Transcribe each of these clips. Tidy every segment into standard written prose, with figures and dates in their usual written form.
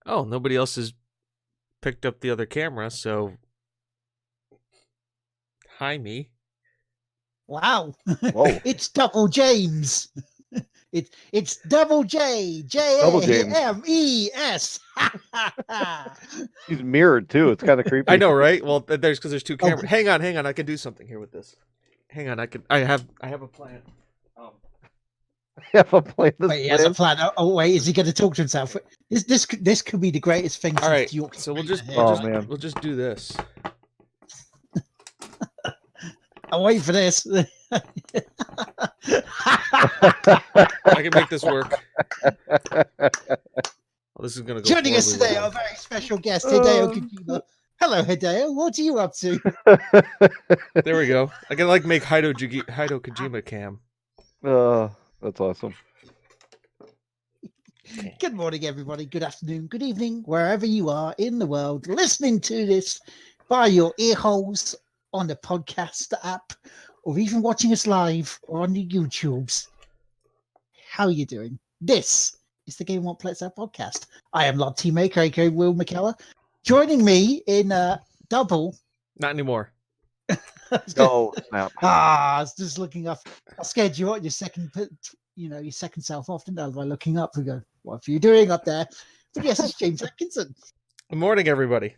Oh, nobody else has picked up the other camera, so hi me. Wow. Whoa. It's Double James. It's Double J. Double James. James. He's mirrored too. It's kind of creepy. I know, right? Well, there's because there's two cameras. Hang on. I can do something here with this. Hang on, I have a plan. I have a plan. Wait, he has a plan. Oh, wait, is he going to talk to himself? This could be the greatest thing. All right, York so we'll just do this. I'm waiting for this. I can make this work. Well, this is going to go. Joining us today, our very special guest, Hideo Kojima. Hello, Hideo. What are you up to? There we go. I can make Hideo Kojima cam. That's awesome. Good morning, everybody. Good afternoon, good evening, wherever you are in the world, listening to this by your ear holes on the podcast app, or even watching us live or on the YouTubes. How are you doing? This is the Game Won't Play Itself podcast. I am Lord Teammaker, aka Will McKellar. Joining me in double. Not anymore. No, snap. I was just looking up. I scared you out your second self off, didn't I? By looking up, we go, what are you doing up there? But yes, it's James Atkinson. Good morning, everybody.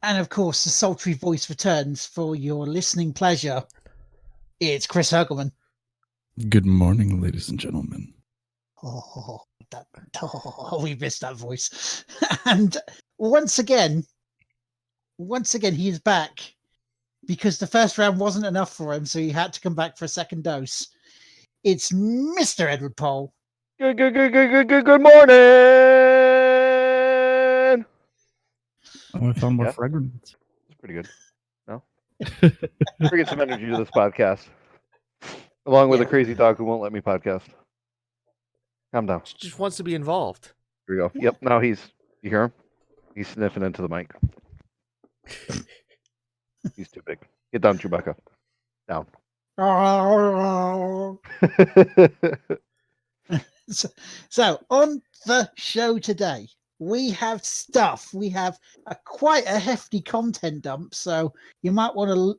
And of course, the sultry voice returns for your listening pleasure. It's Chris Hergelman. Good morning, ladies and gentlemen. We missed that voice. And once again, he is back because the first round wasn't enough for him, so he had to come back for a second dose. It's Mr. Edward Pohl. Good morning. Oh, I found more fragments. It's pretty good. No? Bring some energy to this podcast. Along with a crazy dog who won't let me podcast. Calm down. She just wants to be involved. Here we go. Yep, now you hear him? He's sniffing into the mic. He's too big. Get down, Chewbacca. Down. So on the show today, we have stuff. We have quite a hefty content dump. So you might want to,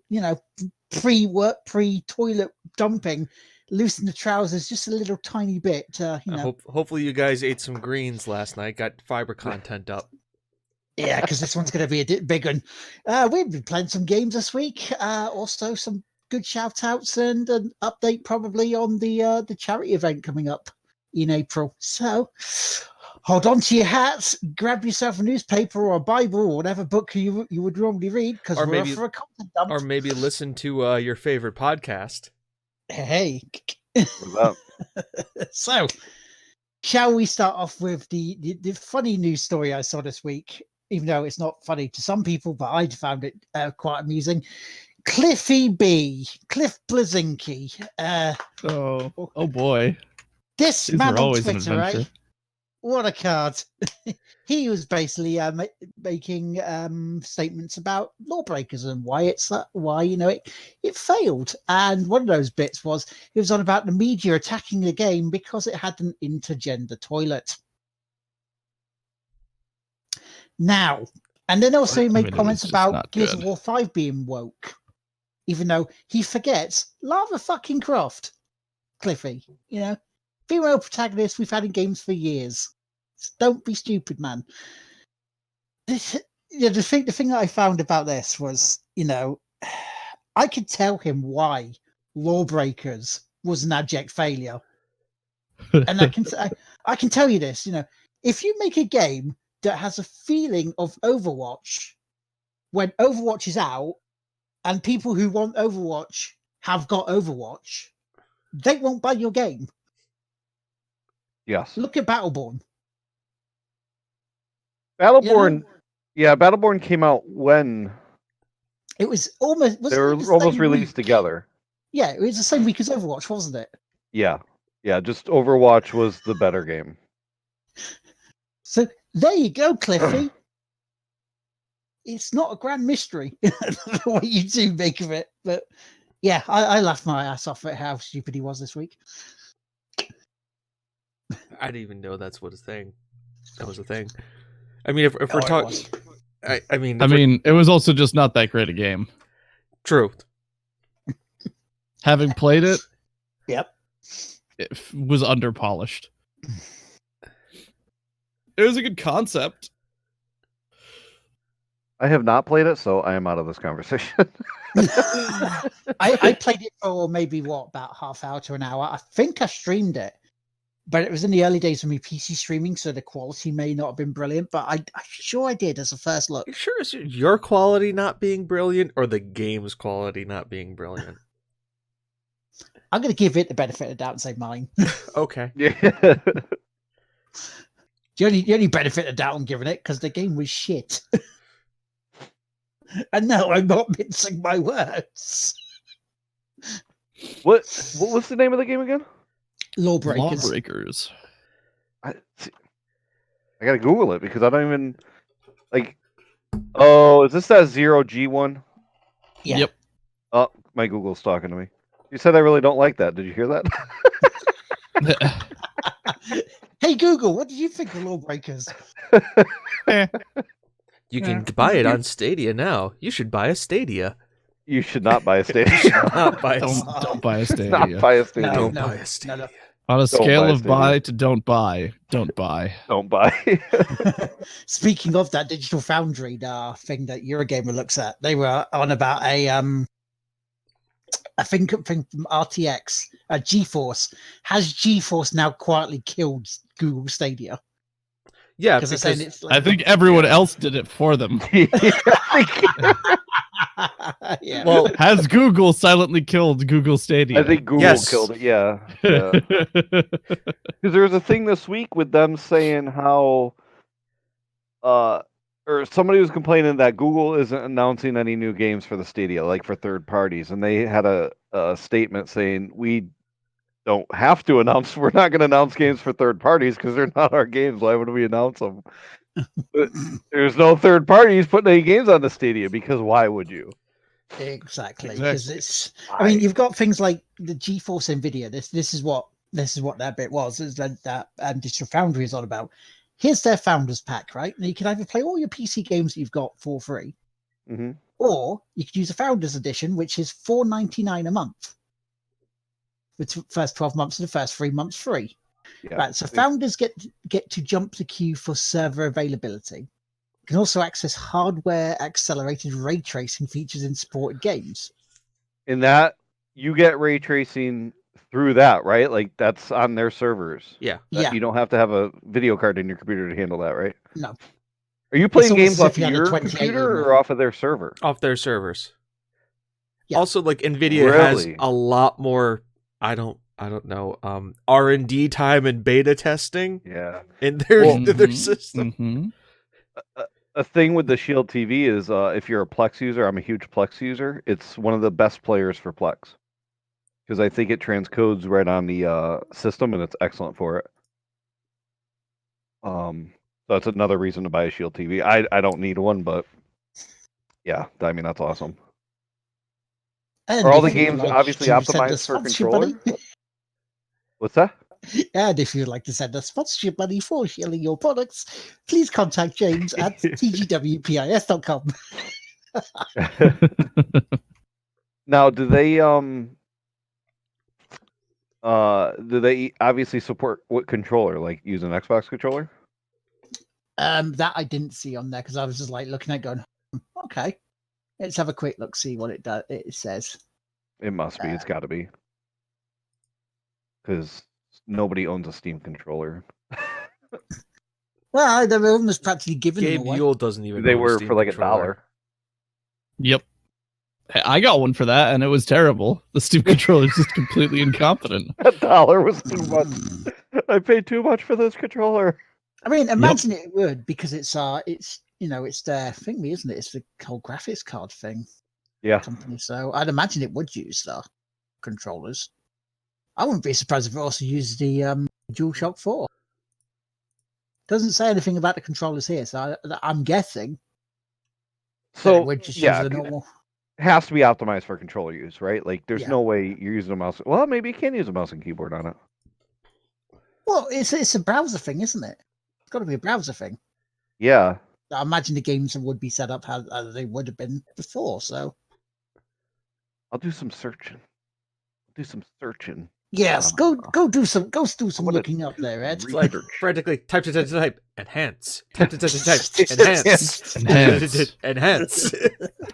pre-work, pre-toilet dumping, loosen the trousers just a little tiny bit. Hopefully you guys ate some greens last night. Got fiber content up. Yeah, because this one's going to be a big one. We've been playing some games this week. Also some good shout outs and an update probably on the charity event coming up in April. So hold on to your hats, grab yourself a newspaper or a Bible or whatever book you would normally read, because we're maybe for a content dump. Or maybe listen to your favorite podcast. Hey. What's up? So shall we start off with the funny news story I saw this week, even though it's not funny to some people, but I found it quite amusing. Cliff Bleszinski. Oh boy. This These man are on always an Twitter, adventure. What a card. He was basically making statements about lawbreakers and why it failed. And one of those bits was he was on about the media attacking the game because it had an intergender toilet. Now, and then also he made comments about Gears of War 5 being woke, even though he forgets Lara fucking Croft, Cliffy, female protagonists we've had in games for years. Don't be stupid, man. The thing that I found about this was, I could tell him why Lawbreakers was an abject failure, and I can tell you this, if you make a game that has a feeling of Overwatch when Overwatch is out, and people who want Overwatch have got Overwatch, they won't buy your game. Yes. Look at Battleborn. Battleborn came out when it was almost. They were almost released together. Yeah, it was the same week as Overwatch, wasn't it? Yeah. Just Overwatch was the better game. So there you go, Cliffy. It's not a grand mystery what you do make of it, but yeah, I laughed my ass off at how stupid he was this week. I didn't even know that's what a thing. that was a thing. I mean, if we're talking, I mean, it was also just not that great a game. True. Having played it, Yep, it was underpolished. It was a good concept. I have not played it, so I am out of this conversation. I played it for maybe about half hour to an hour. I think I streamed it, but it was in the early days of me PC streaming, so the quality may not have been brilliant. But I'm sure I did as a first look. You sure it's your quality not being brilliant or the game's quality not being brilliant? I'm going to give it the benefit of the doubt and say mine. Okay. Yeah. The only benefit of the doubt I'm giving it because the game was shit. And no, I'm not mincing my words. What was the name of the game again? Lawbreakers. Lawbreakers. I gotta Google it because I don't even like. Oh, is this that 0G one? Yeah. Yep. Oh, my Google's talking to me. You said I really don't like that. Did you hear that? Hey Google, what did you think of Lawbreakers? You can buy it on Stadia now. You should buy a Stadia. You should not buy a Stadia. Not buy a Don't buy a Stadia. Not buy a Stadia. Don't No, buy a Stadia. no. On a Don't scale buy a of Stadia. buy to don't buy, don't buy. Don't buy. Speaking of that Digital Foundry thing that Eurogamer looks at, they were on about a thing from RTX, GeForce. Has GeForce now quietly killed Google Stadia? Yeah, Because they're saying it's I like, think everyone else did it for them. yeah. well, Has Google silently killed Google Stadia? I think Google Yes. killed it. Yeah. Because there was a thing this week with them saying how, or somebody was complaining that Google isn't announcing any new games for the Stadia, like for third parties, and they had a statement saying we don't have to announce. We're not going to announce games for third parties because they're not our games. Why would we announce them? But there's no third parties putting any games on the Stadia because why would you? Exactly, because Exactly. it's. I mean, you've got things like the GeForce Nvidia. This is what that bit was. Is that Digital Foundry is on about. Here's their founders pack, right? And you can either play all your PC games that you've got for free, Mm-hmm. or you could use a founders edition, which is $4.99 a month. The first 12 months and the first 3 months free. Yeah. Right, so founders get to jump the queue for server availability. You can also access hardware accelerated ray tracing features in supported games. In that, you get ray tracing through that, right? Like that's on their servers. yeah. Yeah, You don't have to have a video card in your computer to handle that, right? no. Are you playing almost games as if off you had a your 28 computer remote. or off of their server? Off their servers. Yeah. Also, like Nvidia has Really? a lot more. I don't know. R&D time and beta testing Yeah. in their Well, their system. Mhm. A thing with the Shield TV is if you're a Plex user, I'm a huge Plex user. It's one of the best players for Plex because I think it transcodes right on the system and it's excellent for it. So that's another reason to buy a Shield TV. I don't need one, but yeah, I mean that's awesome. And Are all the if you'd games like obviously to send optimized us for sponsorship controller? money- What's that? And if you'd like to send us sponsorship money for sharing your products, please contact James at tgwpis.com. Now, do they obviously support what controller? Like use an Xbox controller? That I didn't see on there because I was just like looking at it going, okay, let's have a quick look, see what it does. It says. It must be. It's got to be. Because nobody owns a Steam controller. Well, they were almost practically giving them Gabe away. Yule doesn't even. They own a were Steam for like controller. Yep. Hey, I got one for that, and it was terrible. The Steam controller is just completely incompetent. $1 was too much. I paid too much for this controller. I mean, imagine it would because it's it's their thingy, isn't it? It's the whole graphics card thing Yeah. company. So I'd imagine it would use the controllers. I wouldn't be surprised if it also used the DualShock 4. Doesn't say anything about the controllers here, so I'm guessing that So it would just yeah, use the normal. it has to be optimized for controller use, right? Like there's Yeah. no way you're using a mouse. Well, maybe you can use a mouse and keyboard on it. Well, it's a browser thing, isn't it? got to be a browser thing. Yeah. I imagine the games would be set up how they would have been before. So I'll do some searching. yes, go do some gonna looking up there, Ed. It's like frantically type, enhance, type, enhance, Enhance. enhance.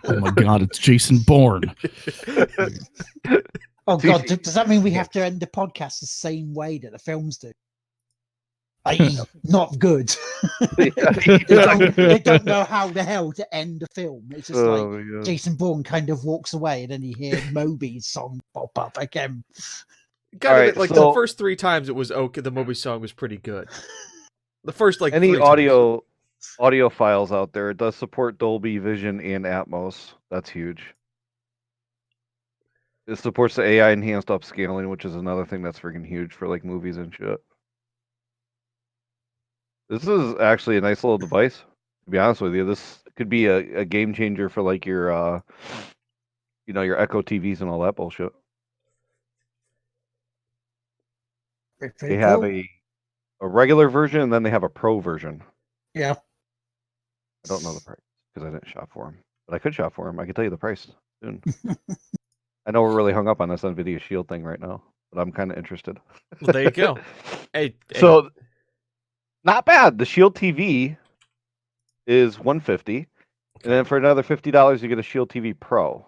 Oh my god, it's Jason Bourne. Oh god, does that mean we have to end the podcast the same way that the films do? I.e., not good. they don't know how the hell to end the film. It's just like Jason Bourne kind of walks away, and then you hear Moby's song pop up again. Gotta admit, like the first 3 times it was okay. The Moby song was pretty good. The first like any 3 times. audio files out there, it does support Dolby Vision and Atmos. That's huge. It supports the AI enhanced upscaling, which is another thing that's freaking huge for like movies and shit. This is actually a nice little device. To be honest with you, this could be a game changer for like your your Echo TVs and all that bullshit. They have a regular version, and then they have a pro version. Yeah. I don't know the price because I didn't shop for them, but I could shop for them. I can tell you the price soon. I know we're really hung up on this NVIDIA Shield thing right now, but I'm kind of interested. Well, there you go. Hey. So, not bad. The Shield TV is $150, and then for another $50, you get a Shield TV Pro.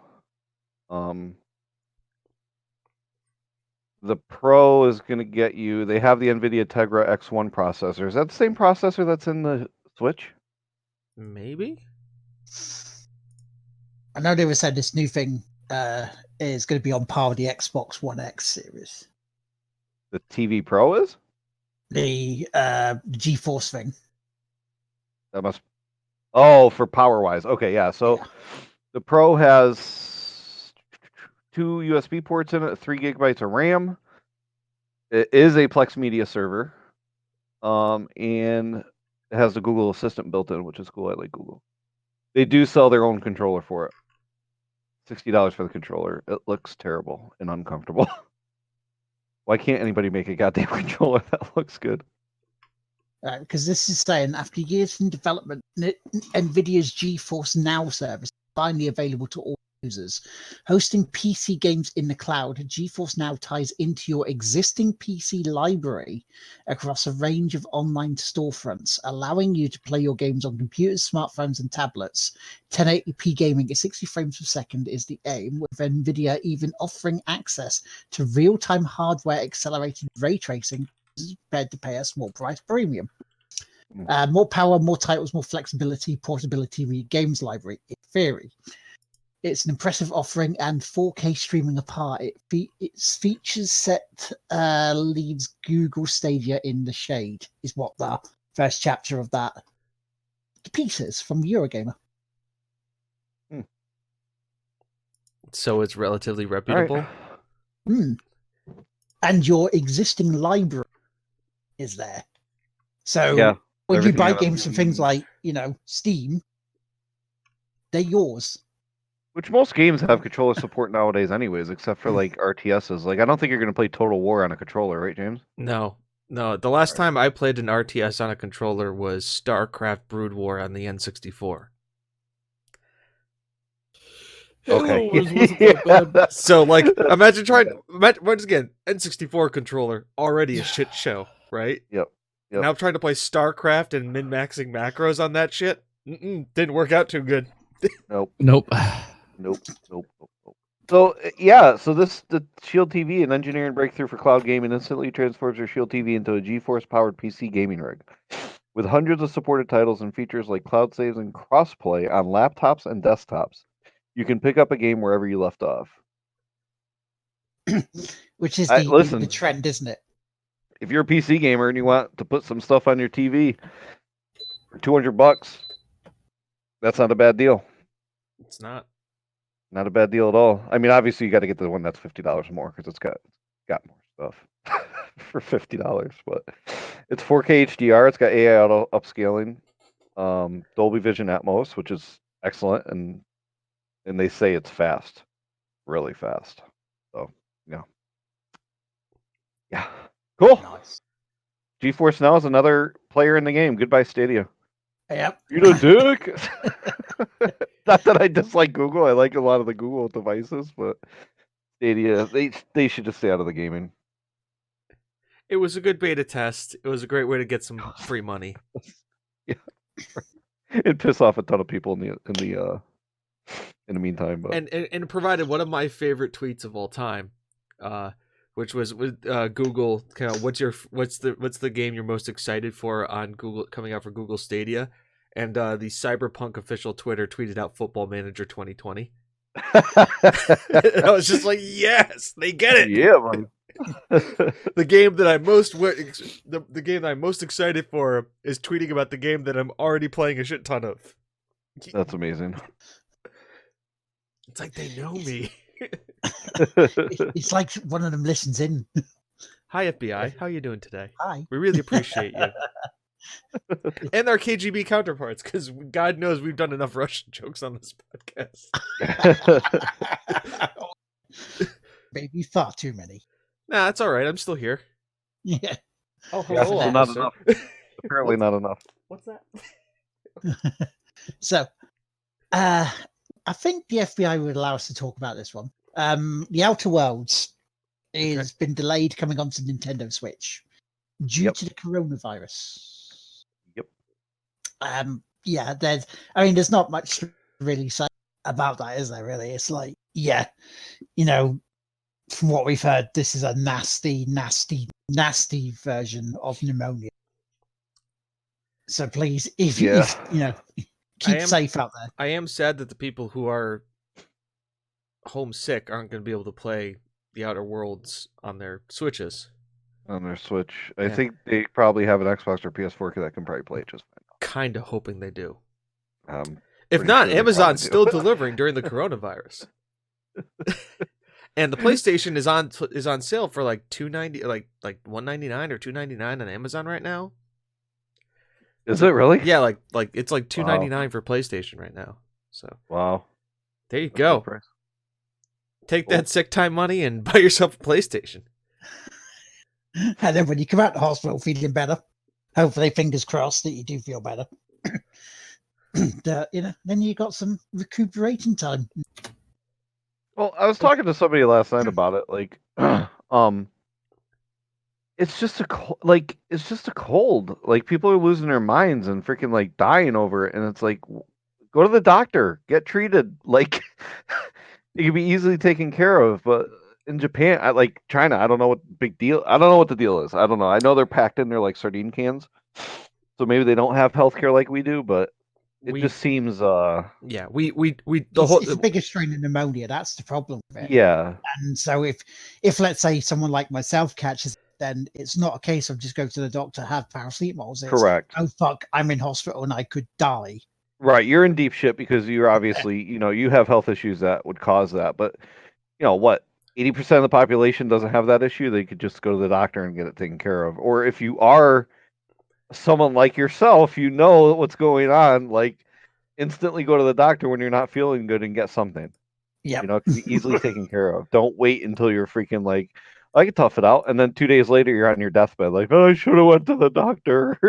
The Pro is going to get you. They have the NVIDIA Tegra X1 processor. Is that the same processor that's in the Switch? Maybe. I know they were saying this new thing is going to be on par with the Xbox One X series. The TV Pro is? The GeForce thing. That must. Oh, for power wise. Okay, yeah. So the Pro has 2 USB ports in it, 3 gigabytes of RAM. It is a Plex Media server, and it has the Google Assistant built in, which is cool. I like Google. They do sell their own controller for it. $60 for the controller. It looks terrible and uncomfortable. Why can't anybody make a goddamn controller that looks good? Because this is saying after years in development, NVIDIA's GeForce Now service is finally available to all users. Hosting PC games in the cloud, GeForce Now ties into your existing PC library across a range of online storefronts, allowing you to play your games on computers, smartphones, and tablets. 1080p gaming at 60 frames per second is the aim, with NVIDIA even offering access to real-time hardware accelerated ray tracing prepared to pay a small price premium. More power, more titles, more flexibility, portability, games library, in theory. It's an impressive offering, and 4K streaming apart, its features set leaves Google Stadia in the shade, is what the first chapter of that piece is from Eurogamer. So it's relatively reputable. Right. And your existing library is there. So when you buy games from things like, Steam, they're yours. Which most games have controller support nowadays anyways, except for like RTSs. Like I don't think you're going to play Total War on a controller, right, James? No. The last time I played an RTS on a controller was StarCraft Brood War on the N64. Okay. So like imagine once again, N64 controller, already a shit show, right? Yep. Now I'm trying to play StarCraft and min-maxing macros on that shit. Didn't work out too good. Nope. So the Shield TV, an engineering breakthrough for cloud gaming, instantly transforms your Shield TV into a GeForce powered PC gaming rig. With hundreds of supported titles and features like cloud saves and crossplay on laptops and desktops, you can pick up a game wherever you left off. Which is the trend, isn't it? If you're a PC gamer and you want to put some stuff on your TV for $200, that's not a bad deal. It's not a bad deal at all. I mean, obviously you got to get the one that's $50 more because it's got more stuff for $50. But it's 4K HDR. It's got AI auto upscaling, Dolby Vision Atmos, which is excellent, and they say it's fast, really fast. So yeah, cool. Nice. GeForce Now is another player in the game. Goodbye, Stadia. Yep. You know, dick. Not that I dislike Google. I like a lot of the Google devices, but Stadia, they should just stay out of the gaming. It was a good beta test. It was a great way to get some free money. Yeah, it pissed off a ton of people in the meantime. But and provided one of my favorite tweets of all time, which was with Google. Kind of, what's the game you're most excited for on Google coming out for Google Stadia? And the Cyberpunk official Twitter tweeted out Football Manager 2020. And I was just like, yes, they get it. Yeah, man. The game that the game that I'm most excited for is tweeting about the game that I'm already playing a shit ton of. That's amazing. It's like they know me. It's like one of them listens in. Hi FBI, how you doing today? Hi. We really appreciate you. And our KGB counterparts, because God knows we've done enough Russian jokes on this podcast. Maybe far too many. Nah, that's all right. I'm still here. Yeah. Oh, Yeah, hello, so not officer. enough. Apparently not enough. What's that? So, I think the FBI would allow us to talk about this one. The Outer Worlds has been delayed coming onto Nintendo Switch due to the coronavirus. Yep. Yeah, there's not much to really say about that, is there? Really, it's like, yeah, from what we've heard, this is a nasty, nasty, nasty version of pneumonia. So please, if keep safe out there. I am sad that the people who are homesick aren't going to be able to play the Outer Worlds on their Switches. On their Switch. I think they probably have an Xbox or PS4 that can probably play it just fine. Kind of hoping they do. If Pretty not, sure they Amazon's probably do. still delivering during the coronavirus. And the PlayStation is on sale for like $290, like $199 or $299 on Amazon right now. Is it really? Yeah, like it's like $299 for PlayStation right now. So wow, there you go. Take that sick time money and buy yourself a PlayStation. And then when you come out of the hospital feeling better, hopefully, fingers crossed that you do feel better. Then you got some recuperating time. Well, I was talking to somebody last night about it. Like, it's just a cold. Like, people are losing their minds and freaking like dying over it. And it's like, go to the doctor, get treated. Like, it can be easily taken care of. But in Japan, like China, I don't know what big deal. I don't know what the deal is. I don't know. I know they're packed in their like sardine cans, so maybe they don't have healthcare like we do. But it just seems it's the biggest strain of pneumonia. That's the problem with it. Yeah. And so if let's say someone like myself catches it, then it's not a case of just go to the doctor, have paracetamol. It's, correct. Oh fuck, I'm in hospital and I could die. Right, you're in deep shit because you're obviously you have health issues that would cause that. But what? 80% of the population doesn't have that issue. They could just go to the doctor and get it taken care of. Or if you are someone like yourself, you know what's going on, like instantly go to the doctor when you're not feeling good and get something. Yeah. It can be easily taken care of. Don't wait until you're freaking like, I can tough it out. And then 2 days later you're on your deathbed like, oh, I should have went to the doctor.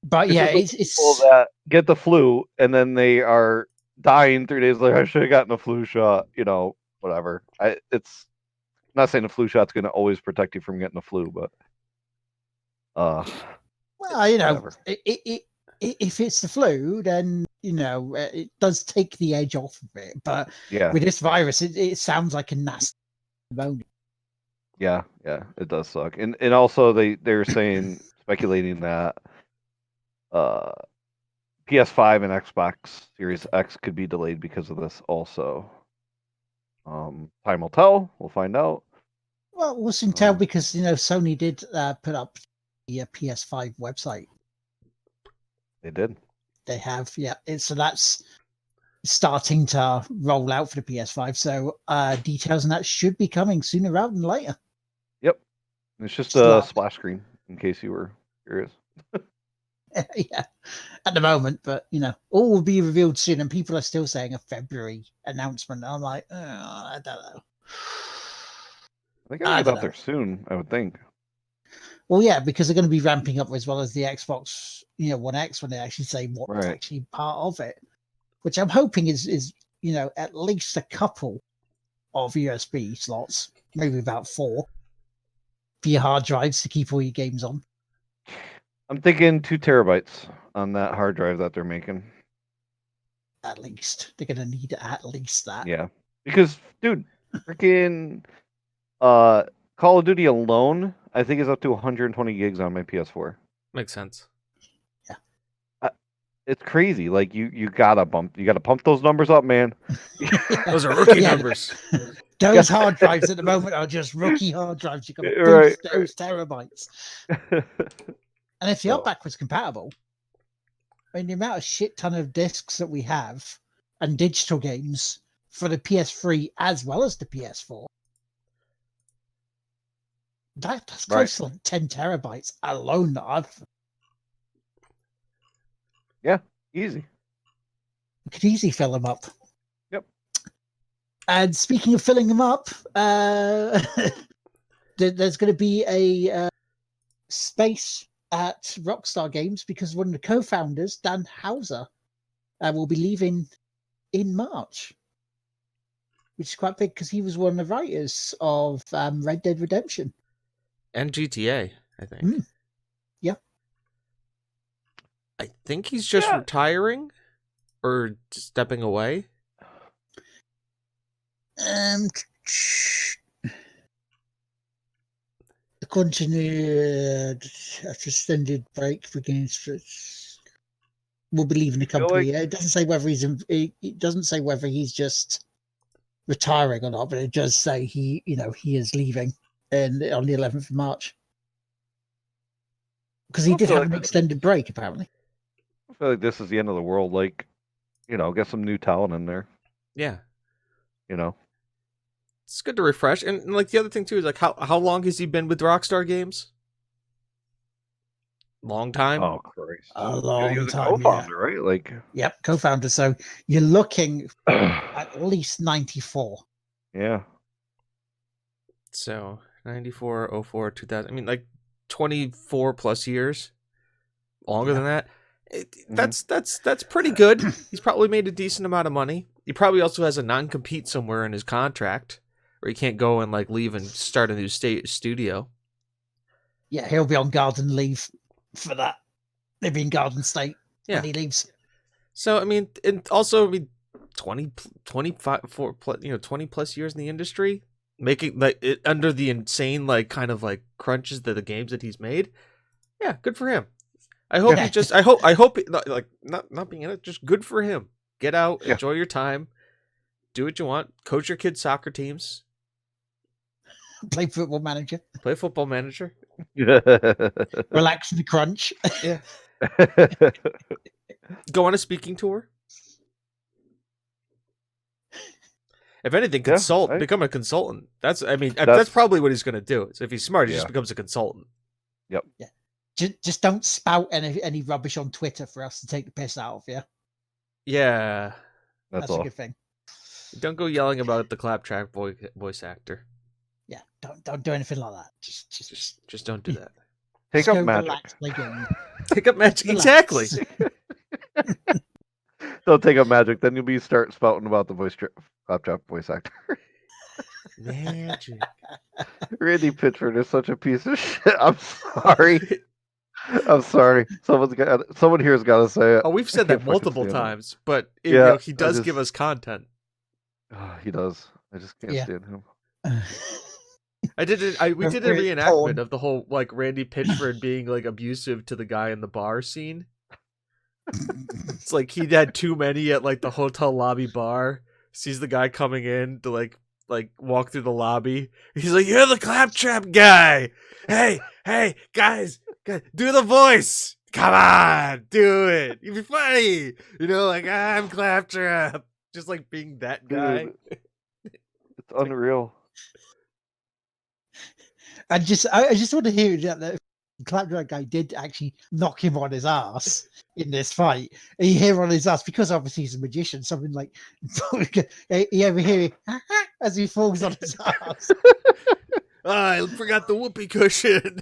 But yeah, it's people that get the flu and then they are dying 3 days later. I should have gotten a flu shot, whatever. It's not saying the flu shot's going to always protect you from getting the flu, but well, if it's the flu, then it does take the edge off of it. But with this virus, it sounds like a nasty pneumonia. Yeah, it does suck. And also they're saying speculating that PS5 and Xbox Series X could be delayed because of this also. Time will tell. We'll find out. Well, we'll soon tell because Sony did put up the PS5 website. They did. They have, yeah. So that's starting to roll out for the PS5. So details on that should be coming sooner rather than later. Yep. It's just a splash screen in case you were curious. Yeah, at the moment, but all will be revealed soon, and people are still saying a February announcement. I'm like, I don't know. I think I'll get out there soon, I would think. Well, yeah, because they're going to be ramping up as well as the Xbox, One X when they actually say what's actually part of it, which I'm hoping is at least a couple of USB slots, maybe about 4 for your hard drives to keep all your games on. I'm thinking 2 terabytes on that hard drive that they're making. At least they're going to need at least that. Yeah, because dude, freaking Call of Duty alone, I think is up to 120 gigs on my PS4. Makes sense. Yeah, it's crazy. Like you gotta pump those numbers up, man. Those are rookie numbers. Those hard drives at the moment are just rookie hard drives. You got to boost those terabytes. And if they are backwards compatible, I mean, the amount of shit ton of discs that we have and digital games for the PS3 as well as the PS4, that's close to like 10 terabytes alone that I've. Yeah, easy. We could easily fill them up. Yep. And speaking of filling them up, there's going to be a space at Rockstar Games because one of the co-founders, Dan Houser, will be leaving in March, which is quite big because he was one of the writers of Red Dead Redemption and GTA, I think. Yeah. I think he's just retiring or stepping away. Continued after extended break begins. Will be leaving the company. It doesn't say whether it doesn't say whether he's just retiring or not, but it does say he is leaving on the 11th of March because he did have an extended break apparently. I feel like this is the end of the world. Like, get some new talent in there. Yeah. It's good to refresh. And like the other thing too is like how long has he been with Rockstar Games? Long time. Oh Christ. A long he was time. A co-founder, right? Like co-founder. So you're looking at least 94. Yeah. So 94, 04, 2000. I mean, like 24 plus years. Longer than that. That's pretty good. He's probably made a decent amount of money. He probably also has a non-compete somewhere in his contract where he can't go and like leave and start a new studio. Yeah, he'll be on garden leave for that. They'll be in Garden State when he leaves. So I mean, and also 20 plus years in the industry, making like it under the insane like kind of like crunches that the games that he's made. Yeah, good for him. I hope he just. I hope like not being in it. Just good for him. Get out, enjoy your time, do what you want. Coach your kids' soccer teams. Play Football Manager. Relax the crunch. Yeah. Go on a speaking tour. If anything, become a consultant. That's probably what he's going to do. So if he's smart, he just becomes a consultant. Yep. Yeah. Just don't spout any rubbish on Twitter for us to take the piss out of you. Yeah. That's a good thing. Don't go yelling about the claptrap voice actor. Yeah, don't do anything like that. Just don't do that. Take up Magic. Take up Magic. Exactly. Don't take up Magic, then you'll start spouting about the claptrap voice actor. Magic. Randy Pitchford is such a piece of shit. I'm sorry. Someone here has got to say it. Oh, we've said that multiple times, but he does give us content. Oh, he does. I just can't stand him. We did a reenactment of the whole like Randy Pitchford being like abusive to the guy in the bar scene. It's like he had too many at like the hotel lobby bar. Sees the guy coming in to like walk through the lobby. He's like, "You're the claptrap guy. Hey, guys, do the voice. Come on, do it. You'd be funny. Like I'm claptrap." Just like being that guy. Dude, it's unreal. I just want to hear that the claptrap guy did actually knock him on his ass in this fight. You hear on his ass because obviously he's a magician. Something like you ever hear as he falls on his ass. I forgot the whoopee cushion.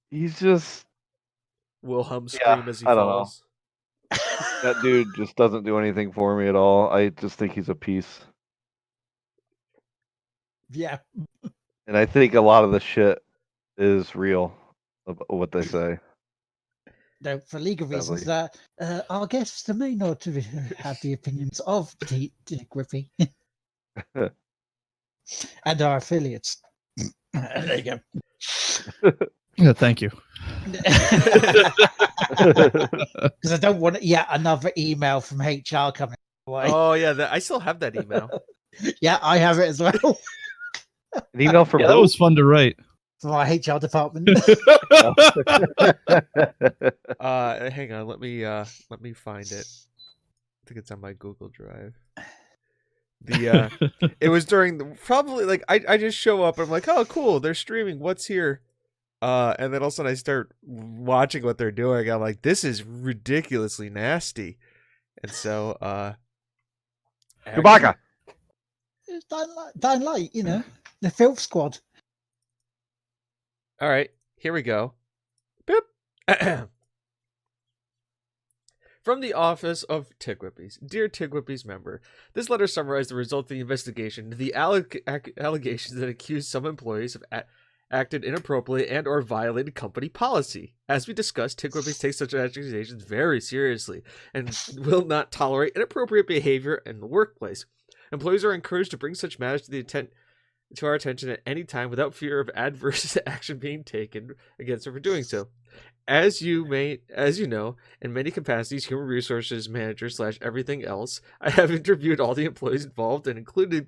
He's just Wilhelm scream as he I don't know. falls. That dude just doesn't do anything for me at all. I just think he's a piece. Yeah. And I think a lot of the shit is real, what they say. No, for legal reasons, our guests may not have the opinions of TGWP and our affiliates. There you go. Yeah, thank you. Because I don't want another email from HR coming away. Oh yeah, I still have that email. Yeah, I have it as well. An email from that was fun to write. From our HR department. Hang on, let me find it. I think it's on my Google Drive. It was during probably like I just show up and I'm like, oh cool, they're streaming, what's here? And then all of a sudden I start watching what they're doing. I'm like, this is ridiculously nasty. And so Chewbacca. It's Dying Light, the Filth Squad. All right, here we go. Boop. From the office of TGWPIS. Dear TGWPIS member, this letter summarized the result of the investigation, the allegations that accuse some employees of acted inappropriately and or violated company policy. As we discussed, TGWPIS takes such accusations very seriously and will not tolerate inappropriate behavior in the workplace. Employees are encouraged to bring such matters to our attention at any time without fear of adverse action being taken against them for doing so. As you know, in many capacities, human resources manager / everything else, I have interviewed all the employees involved and including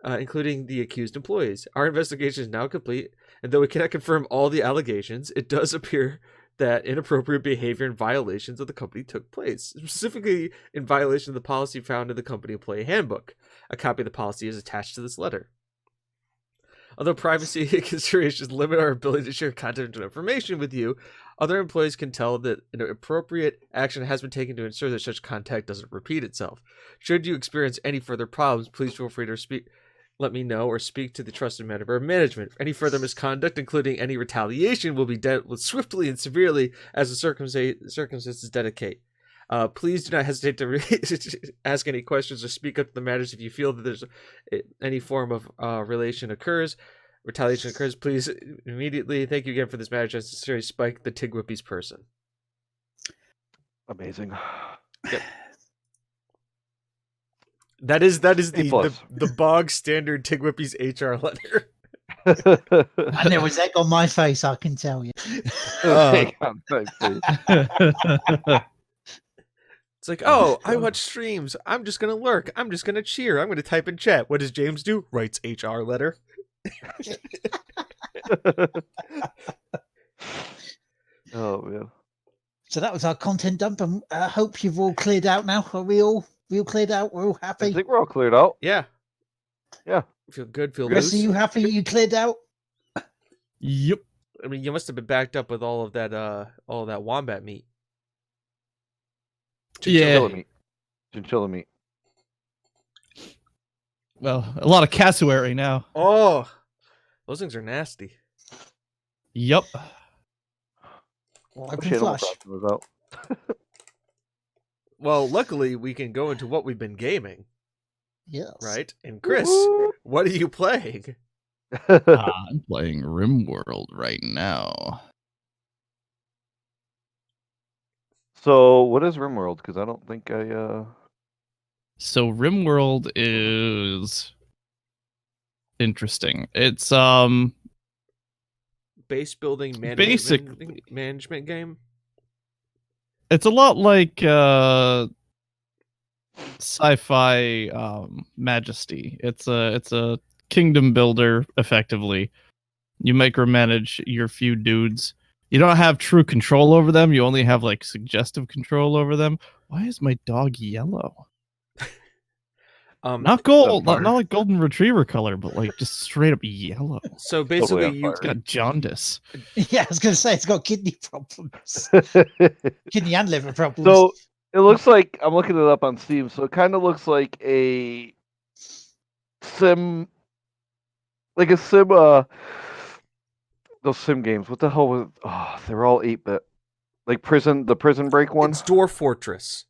the accused employees. Our investigation is now complete, and though we cannot confirm all the allegations, it does appear that inappropriate behavior and violations of the company took place, specifically in violation of the policy found in the company employee handbook. A copy of the policy is attached to this letter. Although privacy considerations limit our ability to share confidential information with you, other employees can tell that an appropriate action has been taken to ensure that such contact doesn't repeat itself. Should you experience any further problems, please feel free to let me know or speak to the trusted member of management. Any further misconduct, including any retaliation, will be dealt with swiftly and severely as the circumstances dictate. Please do not hesitate to ask any questions or speak up to the matters if you feel that there's any form of retaliation occurs. Please immediately. Thank you again for this matter. Necessary Spike, the TGWPIS person. Amazing. Yep. That is the bog standard TGWPIS HR letter. And there was egg on my face, I can tell you. Egg on my face. It's like, oh, I watch streams. I'm just going to lurk. I'm just going to cheer. I'm going to type in chat. What does James do? Writes HR letter. Oh, man. So that was our content dump. And I hope you've all cleared out now. Are we all cleared out? We're all happy? I think we're all cleared out. Yeah. Yeah. Feel good, feel Chris, loose. are you happy you cleared out? Yep. I mean, you must have been backed up with all of that wombat meat. Chinchilla meat. Well, a lot of cassowary now. Oh, those things are nasty. Yep. Live Wish and Animal flush. Crossing was out. Well, luckily we can go into what we've been gaming, Yes. right? And Chris, what are you playing? I'm playing RimWorld right now. So, what is RimWorld? Because I don't think I. So RimWorld is interesting. It's Base building management game. it's a lot like sci-fi Majesty. It's a kingdom builder effectively. You micromanage your few dudes. You don't have true control over them. You only have like suggestive control over them. Why is my dog yellow? Not gold, not like golden retriever color, but like just straight up yellow. So basically, It's got jaundice. Yeah, I was going to say it's got kidney problems, kidney and liver problems. So it looks like I'm looking it up on Steam. So it kind of looks like a sim like a sim. Those sim games. What the hell was? Oh, they're all 8-bit. Like the Prison Break one. It's Dwarf Fortress.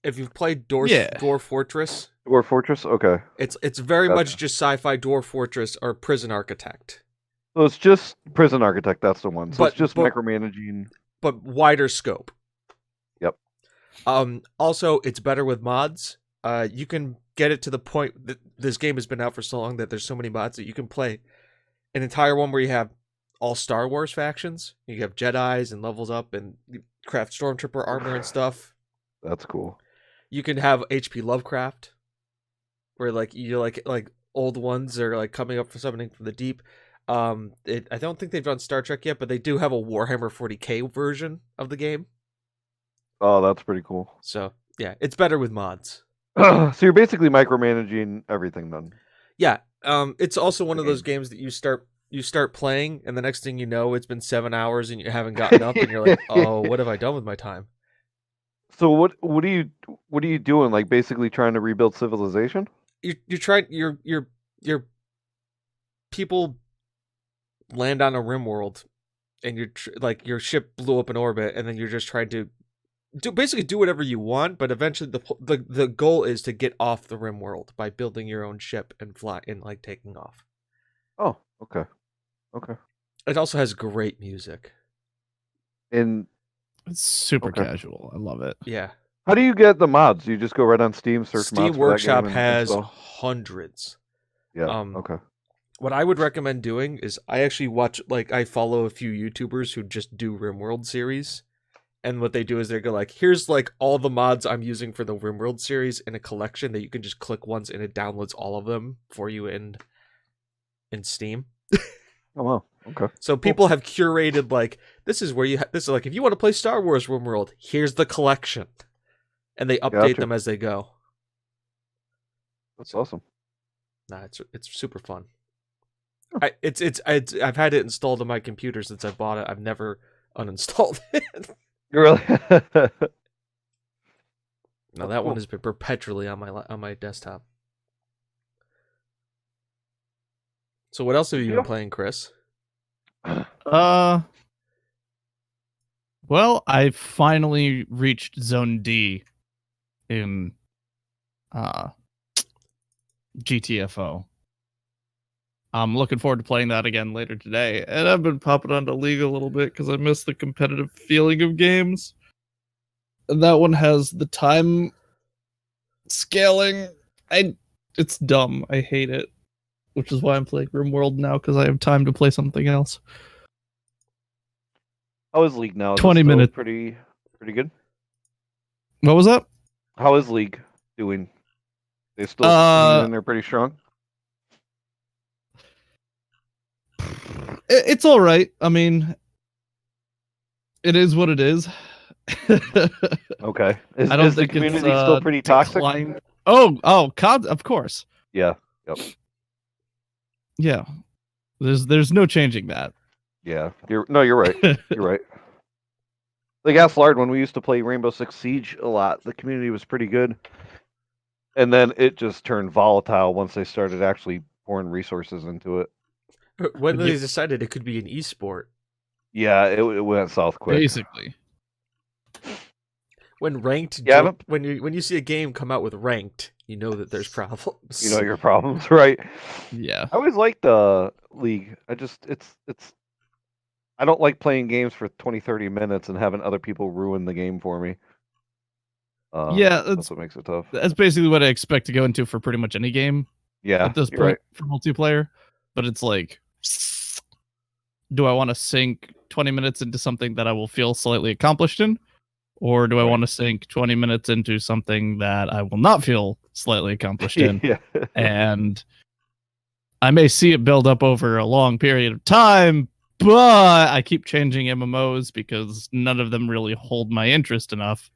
If you've played Dwarf Fortress, Dwarf Fortress. Okay. it's very Gotcha. much just sci-fi Dwarf Fortress or Prison Architect. So it's just Prison Architect. That's the one. So it's just but micromanaging. but wider scope. Yep. Also, it's better with mods. You can get it to the point that this game has been out for so long that there's so many mods that you can play an entire one where you have all Star Wars factions. You have Jedis and levels up and you craft Stormtrooper armor and stuff. That's cool. You can have HP Lovecraft, where like you like old ones are like coming up for summoning from the deep. I don't think they've done Star Trek yet, but they do have a Warhammer 40K version of the game. Oh, that's pretty cool. So yeah, it's better with mods. So you're basically micromanaging everything then. Yeah. It's also one of those games that you start playing, and the next thing you know, it's been 7 hours and you haven't gotten up, and you're like, oh, what have I done with my time? So what are you doing? Like basically trying to rebuild civilization? You try your people land on a rim world, and like your ship blew up in orbit, and then you're just trying to do whatever you want, but eventually the goal is to get off the rim world by building your own ship and fly and like taking off. Oh, okay. It also has great music. And It's super casual. I love it. Yeah. how do you get the mods? You just go right on Steam, search Steam mods Workshop for that game has and install? hundreds. Yeah. um, Okay. What I would recommend doing is I actually I follow a few YouTubers who just do RimWorld series. And what they do is they go like, here's like all the mods I'm using for the RimWorld series in a collection that you can just click once and it downloads all of them for you in Steam. Oh wow. Okay. So people have curated like, this is like, if you want to play Star Wars RimWorld, here's the collection. And they update them as they go. That's awesome. Nah, it's super fun. I've had it installed on my computer since I bought it. I've never uninstalled it. Really? No, that one has been perpetually on my desktop. So what else have you been playing, Chris? Well, I finally reached Zone D in GTFO. I'm looking forward to playing that again later today, and I've been popping onto League a little bit because I miss the competitive feeling of games. And that one has the time scaling. It's dumb. I hate it, which is why I'm playing RimWorld now because I have time to play something else. How is League now? Is 20 it still minutes. Pretty good. What was that? How is League doing? They still hanging in there pretty strong. It's all right. I mean, it is what it is. Okay. I don't is the think community it's still pretty toxic? Of course. Yeah. Yep. Yeah. There's no changing that. Yeah. You're right. You're right. Like Aslard, when we used to play Rainbow Six Siege a lot, the community was pretty good. And then it just turned volatile once they started actually pouring resources into it. When they decided it could be an esport. Yeah, it went south quick. Basically. When ranked, when you see a game come out with ranked, you know that there's problems. You know your problems, right? Yeah. I always liked the League. I don't like playing games for 20, 30 minutes and having other people ruin the game for me. That's what makes it tough. That's basically what I expect to go into for pretty much any game. Yeah, at this point for multiplayer. But it's like, do I want to sink 20 minutes into something that I will feel slightly accomplished in? Or do I want to sink 20 minutes into something that I will not feel slightly accomplished in? Yeah. And I may see it build up over a long period of time, but I keep changing MMOs because none of them really hold my interest enough.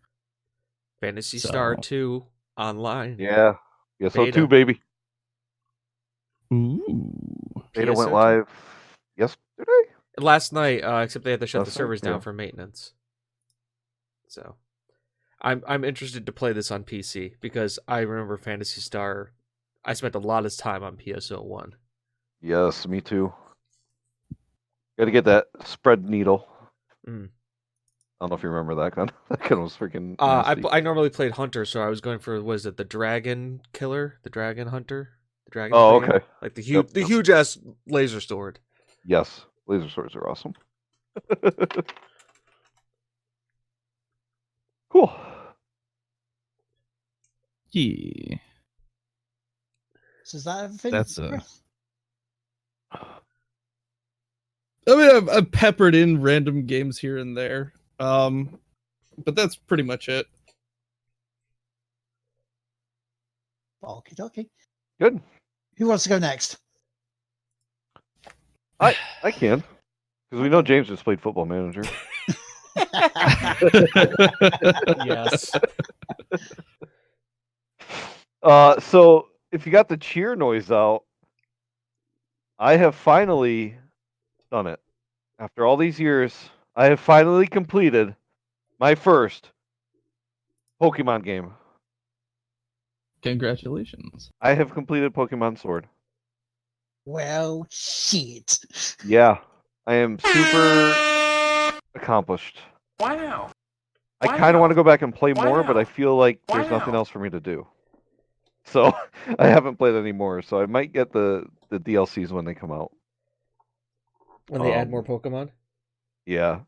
Phantasy Star 2 online. Yeah. Yeah, so 2, baby. Ooh. Beta went live yesterday? Last night, except they had to shut the servers down for maintenance. So, I'm interested to play this on PC because I remember Phantasy Star. I spent a lot of time on PSO1. Yes, me too. Got to get that spread needle. Mm. I don't know if you remember that gun. That gun was freaking. I normally played Hunter, so I was going for the Dragon Killer, the Dragon Hunter, the Dragon. Oh, okay. Like the huge ass laser sword. Yes, laser swords are awesome. Cool. Yeah. So is that everything? That's I mean, I've peppered in random games here and there, but that's pretty much it. Okie dokie. Good. Who wants to go next? I can, because we know James just played Football Manager. Yes. So if you got the cheer noise out, I have finally done it. After all these years, I have finally completed my first Pokemon game. Congratulations. I have completed Pokemon Sword. Well, shit. Yeah, I am super accomplished. Wow. I kind of want to go back and play more, but I feel like there's nothing else for me to do. So I haven't played any more. So I might get the DLCs when they come out. When they add more Pokemon. Yeah,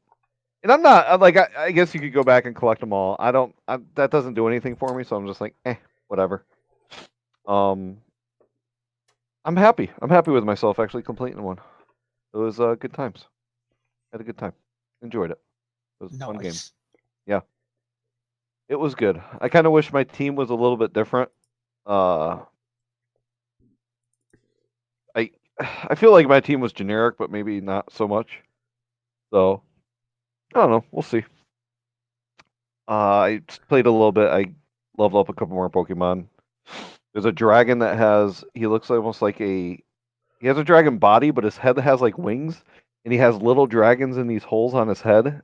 and I'm not like I guess you could go back and collect them all. That doesn't do anything for me. So I'm just like, whatever. I'm happy. I'm happy with myself actually completing one. It was good times. Had a good time. Enjoyed it. It was a fun game. Yeah. It was good. I kind of wish my team was a little bit different. I feel like my team was generic, but maybe not so much. So I don't know. We'll see. I played a little bit. I leveled up a couple more Pokemon. There's a dragon that he looks almost like he has a dragon body, but his head has like wings, and he has little dragons in these holes on his head.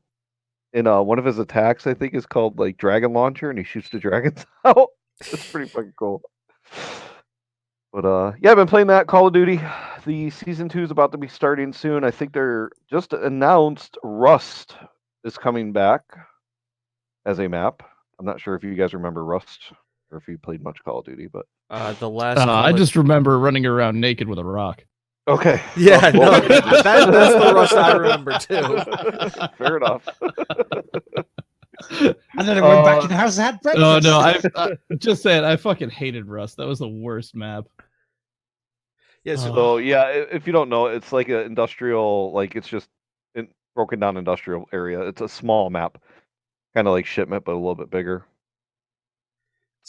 And one of his attacks, I think, is called like Dragon Launcher, and he shoots the dragons out. It's pretty fucking cool. But yeah, I've been playing that Call of Duty. The season 2 is about to be starting soon. I think they're just announced Rust is coming back as a map. I'm not sure if you guys remember Rust or if you played much Call of Duty, but the last. I just remember running around naked with a rock. okay. Yeah, no, that's the Rust I remember too. Fair enough. And then I went back in the house and had breakfast. Oh no, I just saying, I fucking hated Rust. That was the worst map. Yeah, So yeah, if you don't know, it's like an industrial, like it's just broken down industrial area. It's a small map, kind of like Shipment, but a little bit bigger.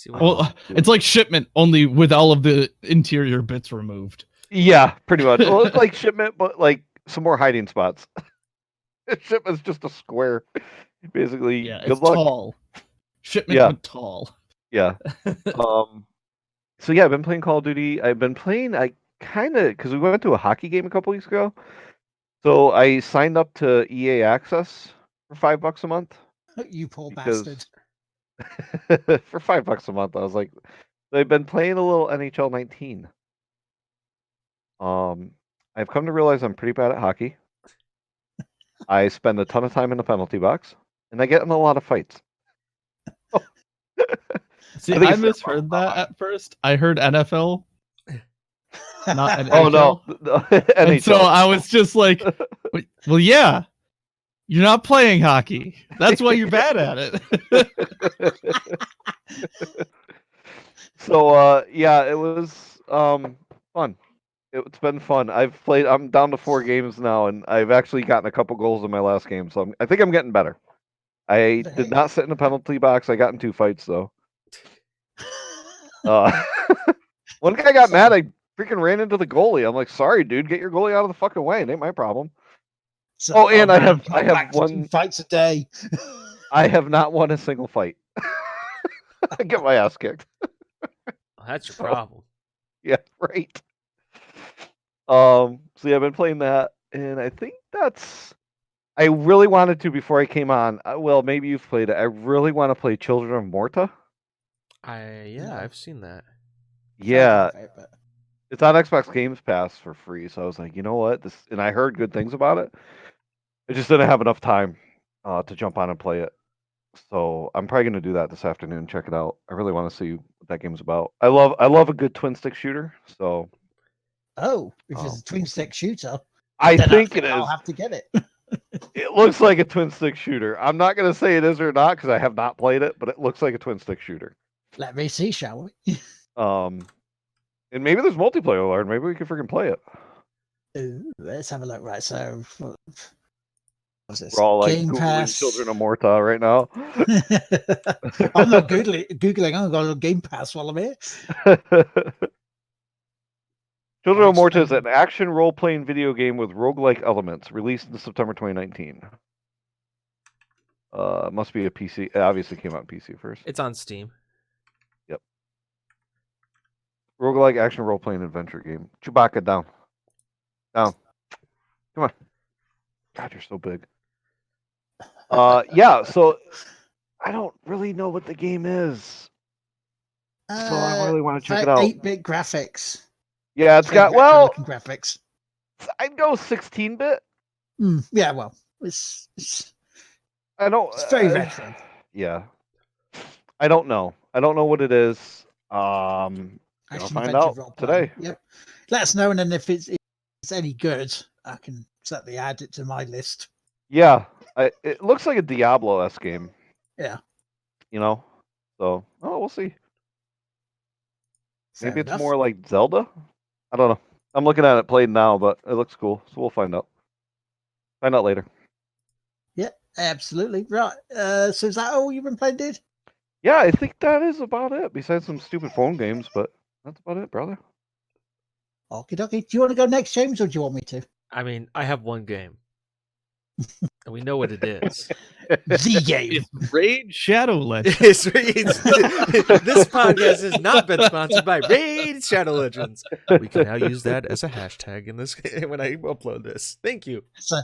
Well, it's like Shipment, only with all of the interior bits removed. Yeah, pretty much. Well, it's like Shipment, but like some more hiding spots. Shipment's just a square, basically. Yeah, Good it's luck. tall. Shipment, but tall. Yeah. So yeah, I've been playing Call of Duty. I've been playing. Because we went to a hockey game a couple weeks ago, so I signed up to EA Access for $5 a month. You poor bastard. For $5 a month, I was like, I've been playing a little NHL 19. I've come to realize I'm pretty bad at hockey. I spend a ton of time in the penalty box, and I get in a lot of fights. See, I misheard that at first. I heard NFL, not NHL. Oh no, NHL. And so I was just like, well, yeah, you're not playing hockey. That's why you're bad at it. So yeah, it was fun. It's been fun. I'm down to 4 games now, and I've actually gotten a couple goals in my last game, so I think I'm getting better. I did not sit in the penalty box. I got in 2 fights though. One guy got mad. I freaking ran into the goalie. I'm like, sorry, dude, get your goalie out of the fucking way. It ain't my problem. So, and I have won 2 fights a day. I have not won a single fight. I get my ass kicked. That's your problem. Yeah, right. So yeah, I've been playing that, and I think I really wanted to before I came on. Well, maybe you've played it. I really want to play Children of Morta. I've seen that. Yeah, It's on Xbox Games Pass for free, so I was like, you know what? And I heard good things about it. I just didn't have enough time to jump on and play it. So I'm probably gonna do that this afternoon. Check it out. I really want to see what that game's about. I love a good twin stick shooter. So if it's a twin stick shooter, I then think it I'll is. have to get it. It looks like a twin stick shooter. I'm not gonna say it is or not because I have not played it, but it looks like a twin stick shooter. Let me see, shall we? And maybe there's multiplayer, Lord. Maybe we can freaking play it. Ooh, let's have a look. Right, so what's this? We're all like Game Googling Pass. Children of Morta right now. I'm not Googling. I'm going to Game Pass while I'm here. Children of Morta is an action role-playing video game with roguelike elements, released in September 2019. Must be a PC. It obviously came out on PC first. It's on Steam. Yep. Roguelike action role-playing adventure game. Chewbacca, down. Down. Come on. God, you're so big. Yeah, so I don't really know what the game is. So I really want to check it out. 8-bit graphics. Yeah, it's got, graphics. I'd go 16-bit. Yeah, well, it's very retro. Yeah. I don't know. I don't know what it is. I'll find out today. Yep. Let us know, and then if it's any good, I can certainly add it to my list. Yeah. It looks like a Diablo-esque game. Yeah. So, we'll see. Maybe it's enough. more like Zelda? I don't know. I'm looking at it played now, but it looks cool. So we'll find out. Find out later. Yeah, absolutely. Right. So is that all you've been playing, dude? Yeah, I think that is about it. Besides some stupid phone games, but that's about it, brother. Okie dokie. Do you want to go next, James, or do you want me to? I mean, I have one game. And we know what it is. The game. It's Raid Shadow Legends. This podcast has not been sponsored by Raid Shadow Legends. We can now use that as a hashtag in this when I upload this. Thank you. So,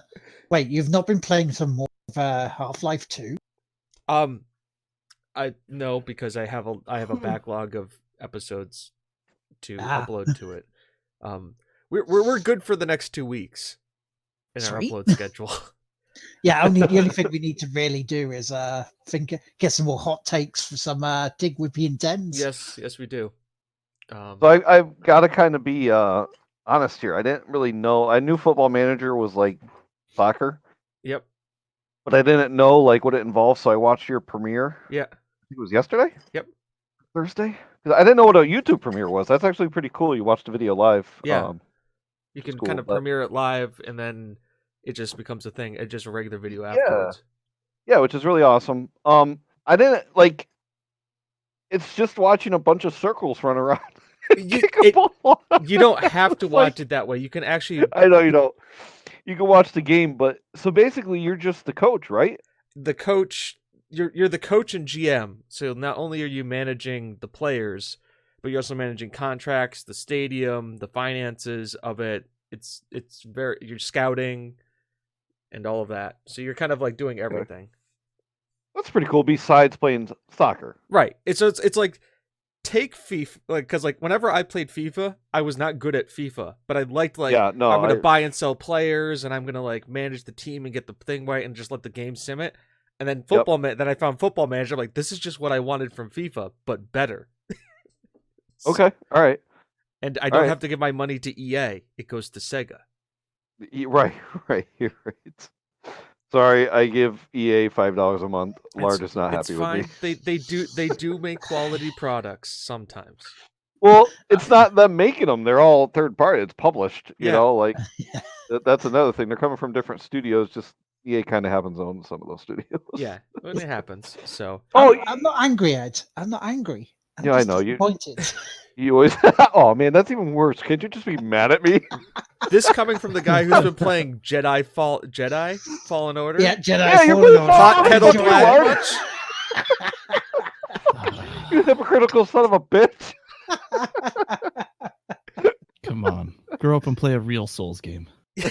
wait, you've not been playing some more of Half-Life 2? No, because I have a backlog of episodes to upload to it. We're good for the next 2 weeks in our upload schedule. Yeah, the only thing we need to really do is get some more hot takes for some TGWPIS. Yes, we do. So I've got to kind of be honest here. I didn't really know. I knew Football Manager was like soccer. Yep. But I didn't know like what it involved, so I watched your premiere. Yeah. I think it was yesterday? Yep. Thursday? Because I didn't know what a YouTube premiere was. That's actually pretty cool. You watched the video live. Yeah. You can kind of premiere it live, and then it just becomes a thing. It's just a regular video afterwards. Yeah, which is really awesome. I didn't like. It's just watching a bunch of circles run around. You don't have to watch it that way. You can actually. I know you don't. You can watch the game, but so basically, you're just the coach, right? The coach. You're the coach and GM. So not only are you managing the players, but you're also managing contracts, the stadium, the finances of it. You're scouting and all of that. So you're kind of like doing everything. That's pretty cool. Besides playing soccer, right? It's like take FIFA, because whenever I played FIFA, I was not good at FIFA, but I liked I'm gonna buy and sell players, and I'm gonna manage the team and get the thing right, and just let the game sim it. And then then I found Football Manager. I'm like, this is just what I wanted from FIFA, but better. Okay, all right. And I don't have to give my money to EA; it goes to Sega. Right. You're right. Sorry, I give EA $5 a month. Lard is not happy with me. They do make quality products sometimes. Well, it's not them making them; they're all third party. It's published. You know, that's another thing. They're coming from different studios. Just EA kind of happens to own some of those studios. Yeah, when it happens. So I'm not angry, Ed. I'm not angry. I know you. Disappointed. You always. Oh man, that's even worse. Can't you just be mad at me? This coming from the guy who's been playing Jedi Fallen Order. Yeah, Jedi. Yeah, you're Fallen Order. Hot kettle black. You hypocritical son of a bitch. Come on, grow up and play a real Souls game. Hey,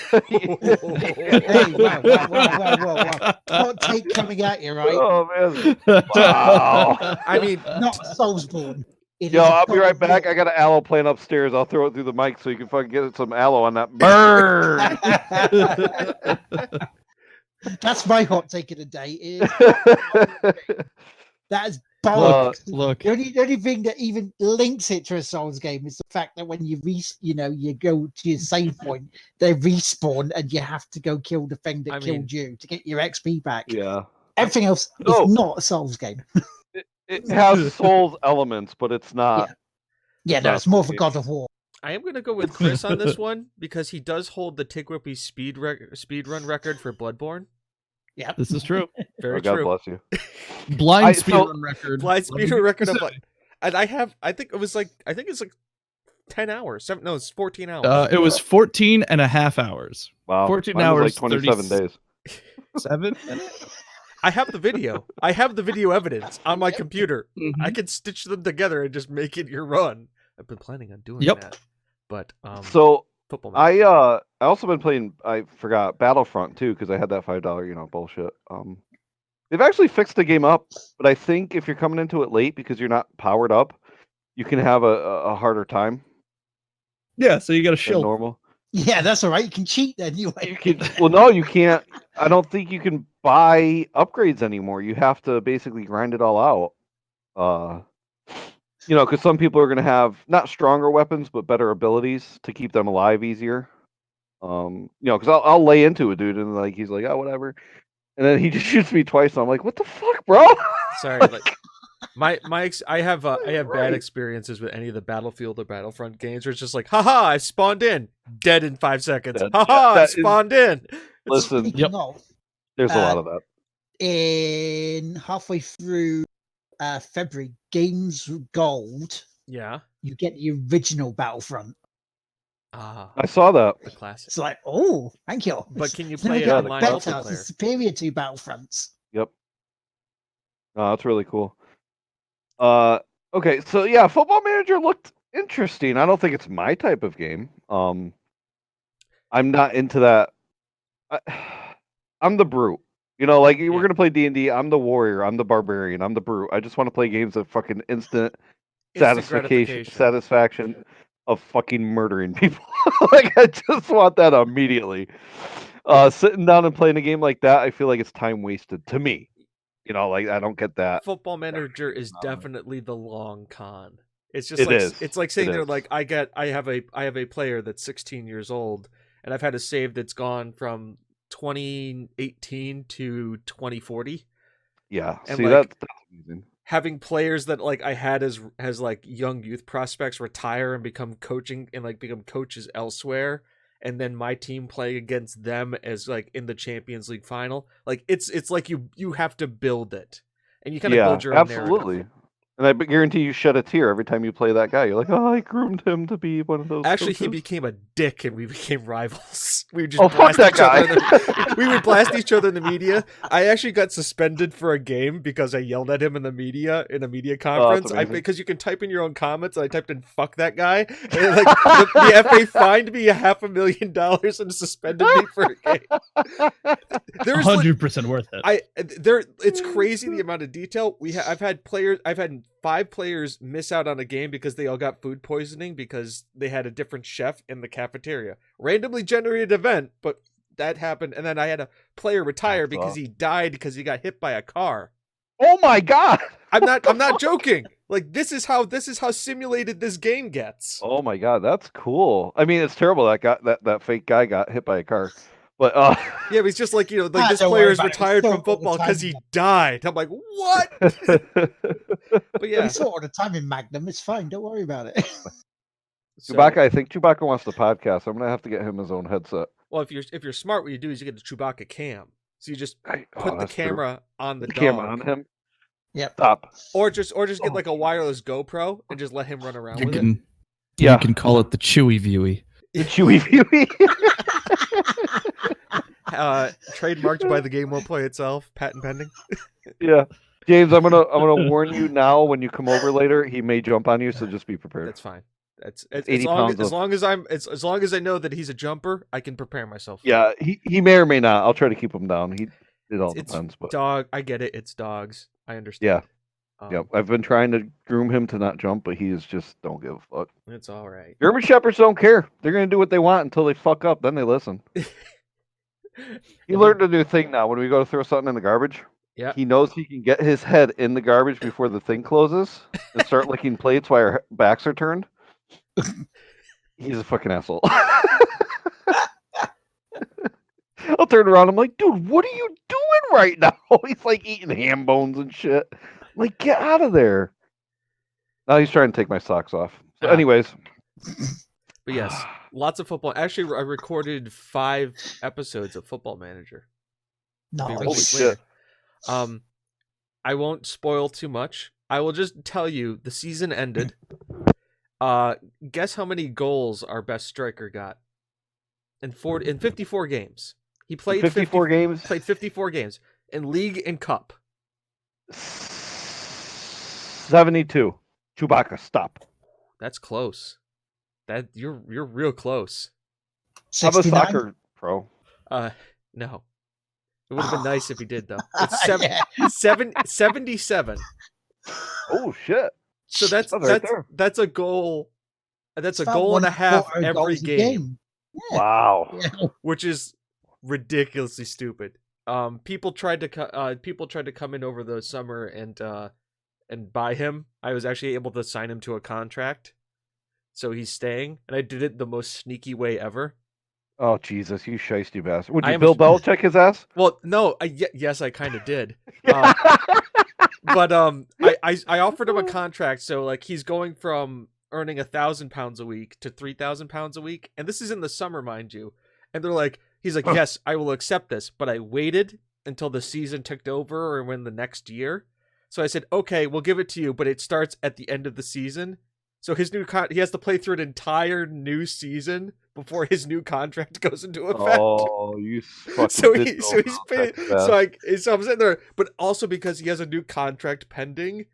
wow. Hot take coming at you, right? Oh man! Wow. I mean, not Soulsborne. It Yo, is a I'll be God right of back. War. I got an aloe plant upstairs. I'll throw it through the mic so you can fucking get some aloe on that burn. That's my hot take of the day. Is that is Uh, bollocks. Look. The only thing that even links it to a Souls game is the fact that when you you go to your save point, they respawn and you have to go kill the thing that killed you to get your XP back. yeah. Everything else No. is not a Souls game. It has Souls elements, but it's not. Yeah, no, it's more of a God of War. I am gonna go with Chris on this one because he does hold the TGWPIS speed run record for Bloodborne. Yeah, This is true. Very God true. bless you. Blind speedrun record. Blind speedrun record of, and I think it's like 10 hours. No, it's 14 hours. It was 14 and a half hours. Wow. 14 Mine was hours, like 27 days. 7 minutes. I have the video. I have the video evidence on my computer. Mhm. I can stitch them together and just make it your run. I've been planning on doing Yep. that. But So football. I also been playing. I forgot Battlefront too because I had that $5 bullshit. They've actually fixed the game up, but I think if you're coming into it late because you're not powered up, you can have a harder time Yeah, so you got to than shield. normal. yeah, that's all right. You can cheat then. You can. Well, no, you can't. I don't think you can buy upgrades anymore. You have to basically grind it all out. Because some people are going to have not stronger weapons but better abilities to keep them alive easier. Because I'll lay into a dude and like he's like, oh, whatever, and then he just shoots me twice. And I'm like, what the fuck, bro? Sorry, I have bad experiences with any of the Battlefield or Battlefront games where it's just like, haha, I spawned in, dead in 5 seconds. Dead. Haha, I That is- spawned in. Listen, Yep. there's a lot of that. In halfway through February, Games Gold, Yeah. you get the original Battlefront. Ah, I saw that. the classic. It's like, oh, thank you. But can you It's never play it gotten online better. multiplayer? It's superior to Battlefronts. Yep. That's really cool. Okay, so yeah, Football Manager looked interesting. I don't think it's my type of game. I'm not into that. I'm the brute. Like we're Yeah. gonna play D&D. I'm the warrior. I'm the barbarian. I'm the brute. I just want to play games of fucking instant satisfaction of fucking murdering people. Like I just want that immediately. Sitting down and playing a game like that, I feel like it's time wasted to me. Like I don't get that. Football Manager is definitely the long con. It's just It like is. it's like saying It they're is. like I have a player that's 16 years old and I've had a save that's gone from 2018 to 2040. Yeah. And, See like, that's amazing. Having players that like I had as like young youth prospects retire and become coaches elsewhere, and then my team playing against them as like in the Champions League final. Like it's like you have to build it, and you kind of build your own absolutely. narrative. And I guarantee you shed a tear every time you play that guy. You're like, oh, I groomed him to be one of those. Actually, he coaches." became a dick, and we became rivals. We would just Oh, fuck blast that each other. guy. We would blast each other in the media. I actually got suspended for a game because I yelled at him in a media conference. amazing. Because you can type in your own comments, and I typed in "fuck that guy," and like the FA fined me $500,000 and suspended me for a game. There's 100% worth it. it's crazy the amount of detail I've had 5 players miss out on a game because they all got food poisoning because they had a different chef in the cafeteria. Randomly generated event, but that happened. And then I had a player retire That's because he died because he got hit by a car. Oh my god! I'm not joking. Like this is how simulated this game gets. Oh my god, that's cool. I mean, it's terrible that fake guy got hit by a car, but Yeah, but it's just like Don't this worry player is about it. retired It's from still all the football because he time. died. I'm like, what? But yeah, We saw it all the time in Magnum. It's fine. Don't worry about it. so- Chewbacca. I think Chewbacca wants the podcast. I'm gonna have to get him his own headset. Well, if you're smart, what you do is you get the Chewbacca cam. So you just put the that's true. camera on the The dog, camera on him. Yep. Stop. or just get like a wireless GoPro and just let him run around You with it. can, Yeah. you can call it the Chewy Viewy. The Chewy Viewy. Trademarked by the game won't play itself. Patent pending. Yeah. James, I'm gonna warn you now. When you come over later, he may jump on you, so just be prepared. That's fine. It's 80 as long pounds as, of- as long as I know that he's a jumper, I can prepare myself. Yeah, he may or may not. I'll try to keep him down. It all It's depends. But dog. I get it. It's dogs. I understand. Yep, I've been trying to groom him to not jump, but he's just don't give a fuck. It's all right. German Shepherds don't care. They're gonna do what they want until they fuck up. Then they listen. He learned a new thing now. When we go to throw something in the garbage, Yeah. he knows he can get his head in the garbage before the thing closes and start licking plates while our backs are turned. He's a fucking asshole. I'll turn around. I'm like, dude, what are you doing right now? He's like eating ham bones and shit. I'm like, get out of there. Now he's trying to take my socks off. So, anyways. But yes, lots of football. Actually, I recorded 5 episodes of Football Manager. Holy shit. I won't spoil too much. I will just tell you the season ended. Guess how many goals our best striker got in 54 games. He played 54 games. Played 54 games in league and cup. 72. Chewbacca, stop. That's close. That you're real close. 69? How about soccer, pro? No. It would have been nice if he did though. It's 77. Oh shit. So that's a goal. That's a goal and a half every game. Yeah. Wow. Yeah. Which is ridiculously stupid. People tried to come in over the summer and buy him. I was actually able to sign him to a contract, so he's staying. And I did it the most sneaky way ever. Oh Jesus, you shiesty bastard! Would you Bill Belichick his ass? Well, no. Yes, I kind of did. But I offered him a contract, so like he's going from earning £1,000 a week to £3,000 a week, and this is in the summer, mind you. And he's like, yes, I will accept this, but I waited until the season ticked over or when the next year. So I said, okay, we'll give it to you, but it starts at the end of the season. So his he has to play through an entire new season before his new contract goes into effect. Oh, you fucking so he's paying. So I'm sitting there, but also because he has a new contract pending,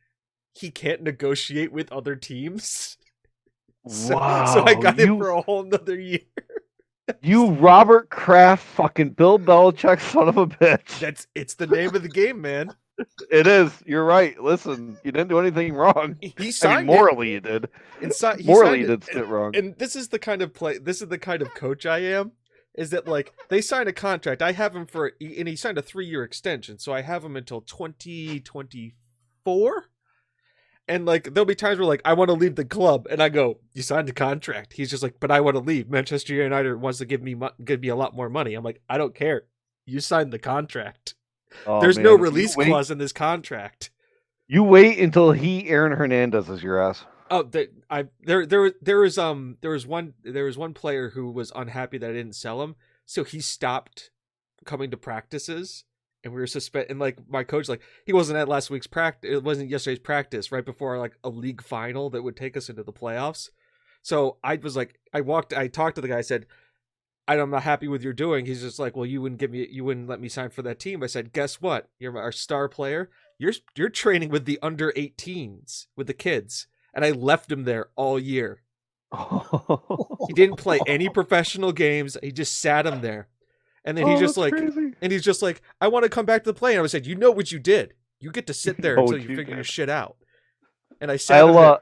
he can't negotiate with other teams. Wow! So I got him for a whole nother year. You Robert Kraft fucking Bill Belichick son of a bitch. It's the name of the game, man. It is. You're right. Listen, you didn't do anything wrong. He signed morally you did. Morally you did shit wrong. And this is the kind of coach I am. Is that like they signed a contract? I have him and he signed a 3-year extension, so I have him until 2024. And like there'll be times where like I want to leave the club, and I go, "You signed a contract." He's just like, "But I want to leave. Manchester United wants to give me a lot more money." I'm like, "I don't care. You signed the contract. There's no release clause in this contract." You wait until Aaron Hernandez is your ass. Oh, there was one player who was unhappy that I didn't sell him, so he stopped coming to practices. And we were and like my coach, like he wasn't at last week's practice. It wasn't yesterday's practice, right before like a league final that would take us into the playoffs. So I was like, I talked to the guy. I said, I'm not happy with what you're doing. He's just like, well, you wouldn't let me sign for that team. I said, guess what? You're our star player. You're training with the under 18s with the kids, and I left him there all year. He didn't play any professional games. He just sat him there. And then he's just like, I want to come back to the play. And I said, you know what you did. You get to sit there until you figure your shit out. And I said, I'll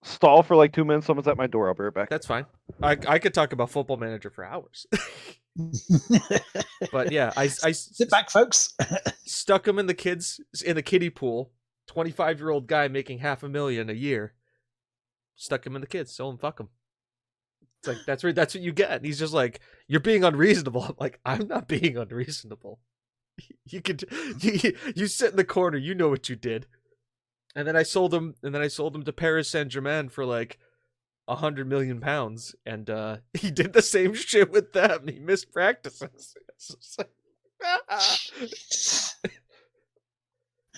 stall for like 2 minutes. Someone's at my door. I'll be right back. That's fine. I could talk about Football Manager for hours. But yeah, I sit back, folks. Stuck him in the kiddie pool. 25-year-old guy making $500,000 a year. Stuck him in the kids. So fuck him. It's like that's what you get. And he's just like, you're being unreasonable. I'm like, I'm not being unreasonable. You sit in the corner. You know what you did. And then I sold him. To Paris Saint-Germain for like £100 million. And he did the same shit with them. He missed practices.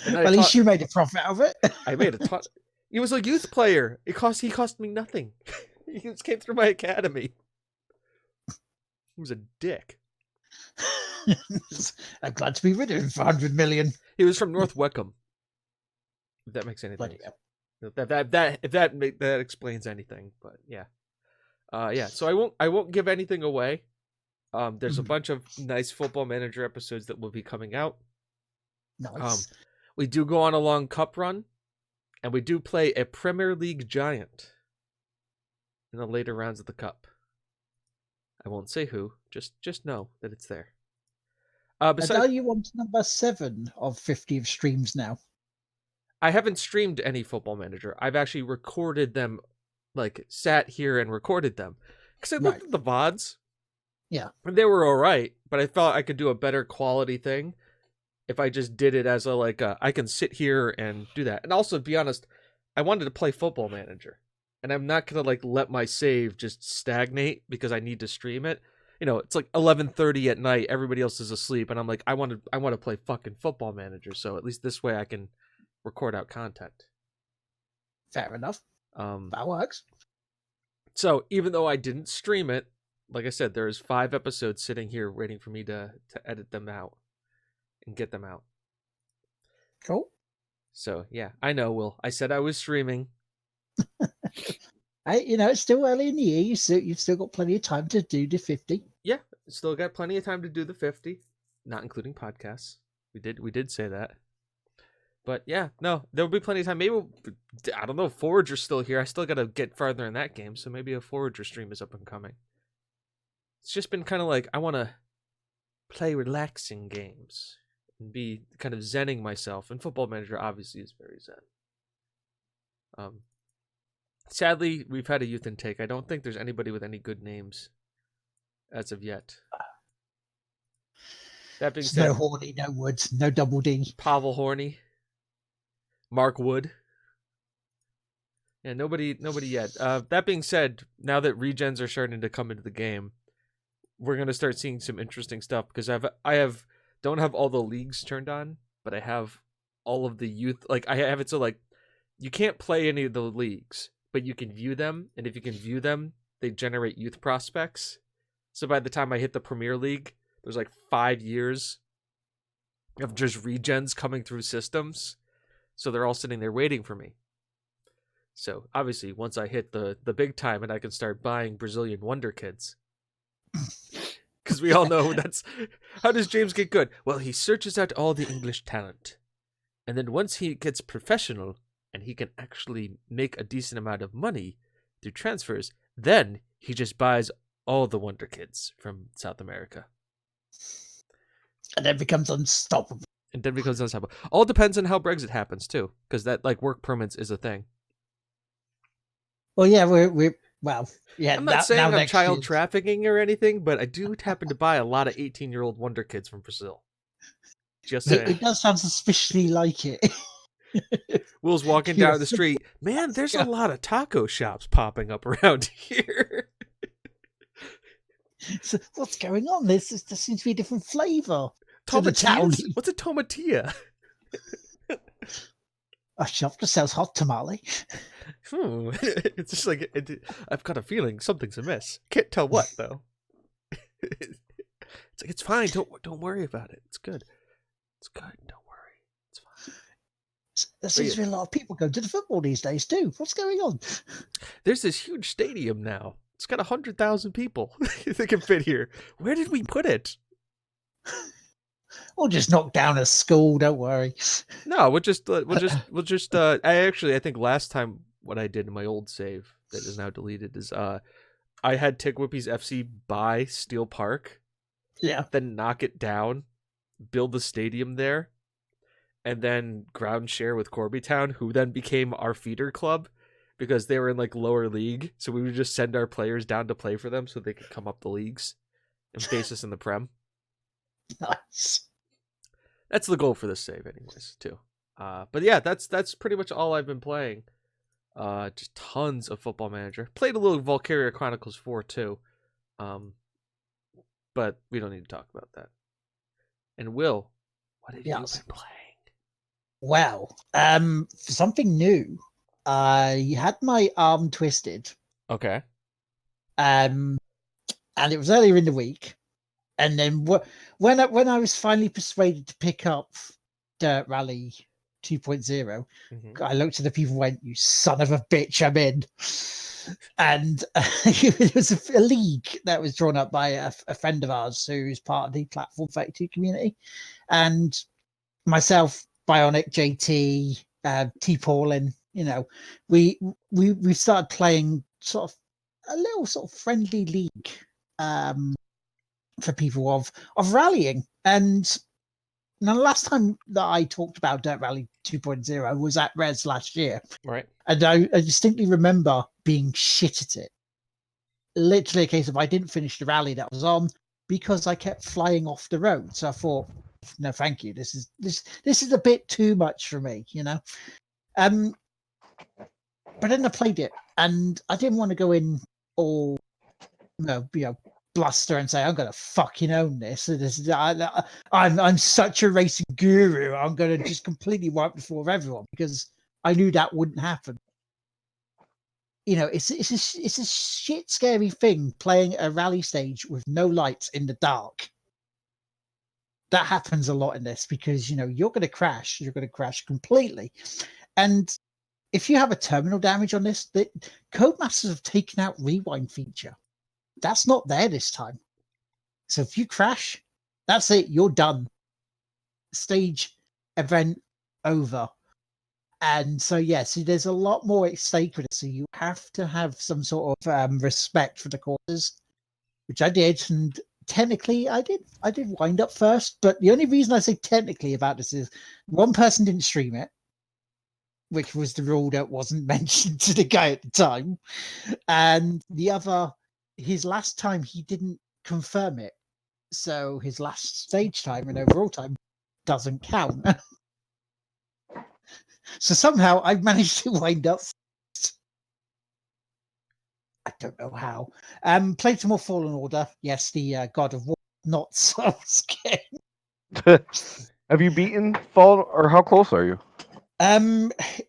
At least you made a profit out of it. I made a ton. He was a youth player. He cost me nothing. He just came through my academy. He was a dick. I'm glad to be rid of him for $100 million. He was from North Wickham. If that makes anything. If that explains anything, but yeah. So I won't give anything away. There's a bunch of nice Football Manager episodes that will be coming out. Nice. We do go on a long cup run, and we do play a Premier League giant in the later rounds of the cup. I won't say who. Just know that it's there. And are you on to number 7 of 50 of streams now? I haven't streamed any Football Manager. I've actually recorded them, like sat here and recorded them. Because I looked at the VODs. Yeah. And they were all right, but I thought I could do a better quality thing if I just did it as I can sit here and do that. And also, to be honest, I wanted to play Football Manager. And I'm not going to let my save just stagnate because I need to stream it. It's like 11:30 at night, everybody else is asleep, and I'm like, I want to play fucking Football Manager, so at least this way I can record out content. Fair enough. That works. So even though I didn't stream it, like I said, there's 5 episodes sitting here waiting for me to edit them out and get them out. Cool. So yeah, I know, Will. I said I was streaming. It's still early in the year. You've still got plenty of time to do the 50. Yeah, still got plenty of time to do the 50, not including podcasts. We did say that. But yeah, no, there'll be plenty of time. Maybe I don't know. Forager's still here. I still got to get farther in that game, so maybe a Forager stream is up and coming. It's just been kind of like I want to play relaxing games and be kind of zenning myself. And Football Manager obviously is very zen. Sadly, we've had a youth intake. I don't think there's anybody with any good names as of yet. That being said, no Horny, no Woods, no Double D. Pavel Horny, Mark Wood. Yeah, nobody yet. That being said, now that regens are starting to come into the game, we're gonna start seeing some interesting stuff because I don't have all the leagues turned on, but I have all of the youth. Like I have it so like you can't play any of the leagues, but you can view them, and if you can view them, they generate youth prospects. So by the time I hit the Premier League, there's like 5 years of just regens coming through systems. So they're all sitting there waiting for me. So obviously, once I hit the big time and I can start buying Brazilian Wonder Kids. Because we all know that's... How does James get good? Well, he searches out all the English talent. And then once he gets professional and he can actually make a decent amount of money through transfers, then he just buys all the Wonder Kids from South America. And then becomes unstoppable. All depends on how Brexit happens, too. Because that, work permits is a thing. Well, yeah, yeah. I'm not saying I'm child trafficking or anything, but I do happen to buy a lot of 18-year-old Wonder Kids from Brazil. Just saying. It does sound suspiciously like it. Will's walking down the street. Man, there's a lot of taco shops popping up around here. So what's going on? There seems to be a different flavor. Tomatillas? What's a tomatilla? A shop that sells hot tamale. It's just like I've got a feeling something's amiss. Can't tell what though. It's like it's fine. Don't worry about it. It's good. It's good. Don't worry. It's fine. There seems to be a lot of people going to the football these days too. What's going on? There's this huge stadium now. It's got 100,000 people that can fit here. Where did we put it? Or just knock down a school. Don't worry. No, we'll just. I think last time what I did in my old save that is now deleted is I had TGWPIS FC buy Steel Park. Yeah. Then knock it down, build the stadium there, and then ground share with Corbytown, who then became our feeder club because they were in lower league. So we would just send our players down to play for them so they could come up the leagues and face us in the Prem. Nice. That's the goal for this save, anyways, too. But yeah, that's pretty much all I've been playing. Just tons of Football Manager. Played a little Valkyria Chronicles 4 too. But we don't need to talk about that. And Will, what have you been playing? Well, something new. I had my arm twisted. Okay. And it was earlier in the week. And then when I was finally persuaded to pick up Dirt Rally 2.0, I looked at the people and went, "You son of a bitch, I'm in." And it was a league that was drawn up by a friend of ours who's part of the Platform 32 community. And myself, Bionic, JT, T. Paulin. You know, we started playing sort of a little sort of friendly league for people of rallying. And now, the last time that I talked about Dirt Rally 2.0 was at Res last year. Right. And I distinctly remember being shit at it. Literally a case of I didn't finish the rally that was on because I kept flying off the road. So I thought, no, thank you. This is a bit too much for me, you know. But then I played it, and I didn't want to go in all, you know, bluster and say I'm going to fucking own this. I'm such a racing guru. I'm going to just completely wipe the floor of everyone because I knew that wouldn't happen. You know, it's a shit scary thing playing a rally stage with no lights in the dark. That happens a lot in this because, you know, you're going to crash. You're going to crash completely. And if you have a terminal damage on this, the Codemasters have taken out rewind feature. That's not there this time. So if you crash, that's it. You're done. Stage event over. And so, yeah, so there's a lot more at stake with it. So you have to have some sort of respect for the courses, which I did. And technically, I did wind up first. But the only reason I say technically about this is one person didn't stream it, which was the rule that wasn't mentioned to the guy at the time. And the other, his last time, he didn't confirm it. So his last stage time and overall time doesn't count. So somehow I managed to wind up. I don't know how. Played some more Fallen Order. Yes, the God of War, not Souls game. Have you beaten Fallen, or how close are you?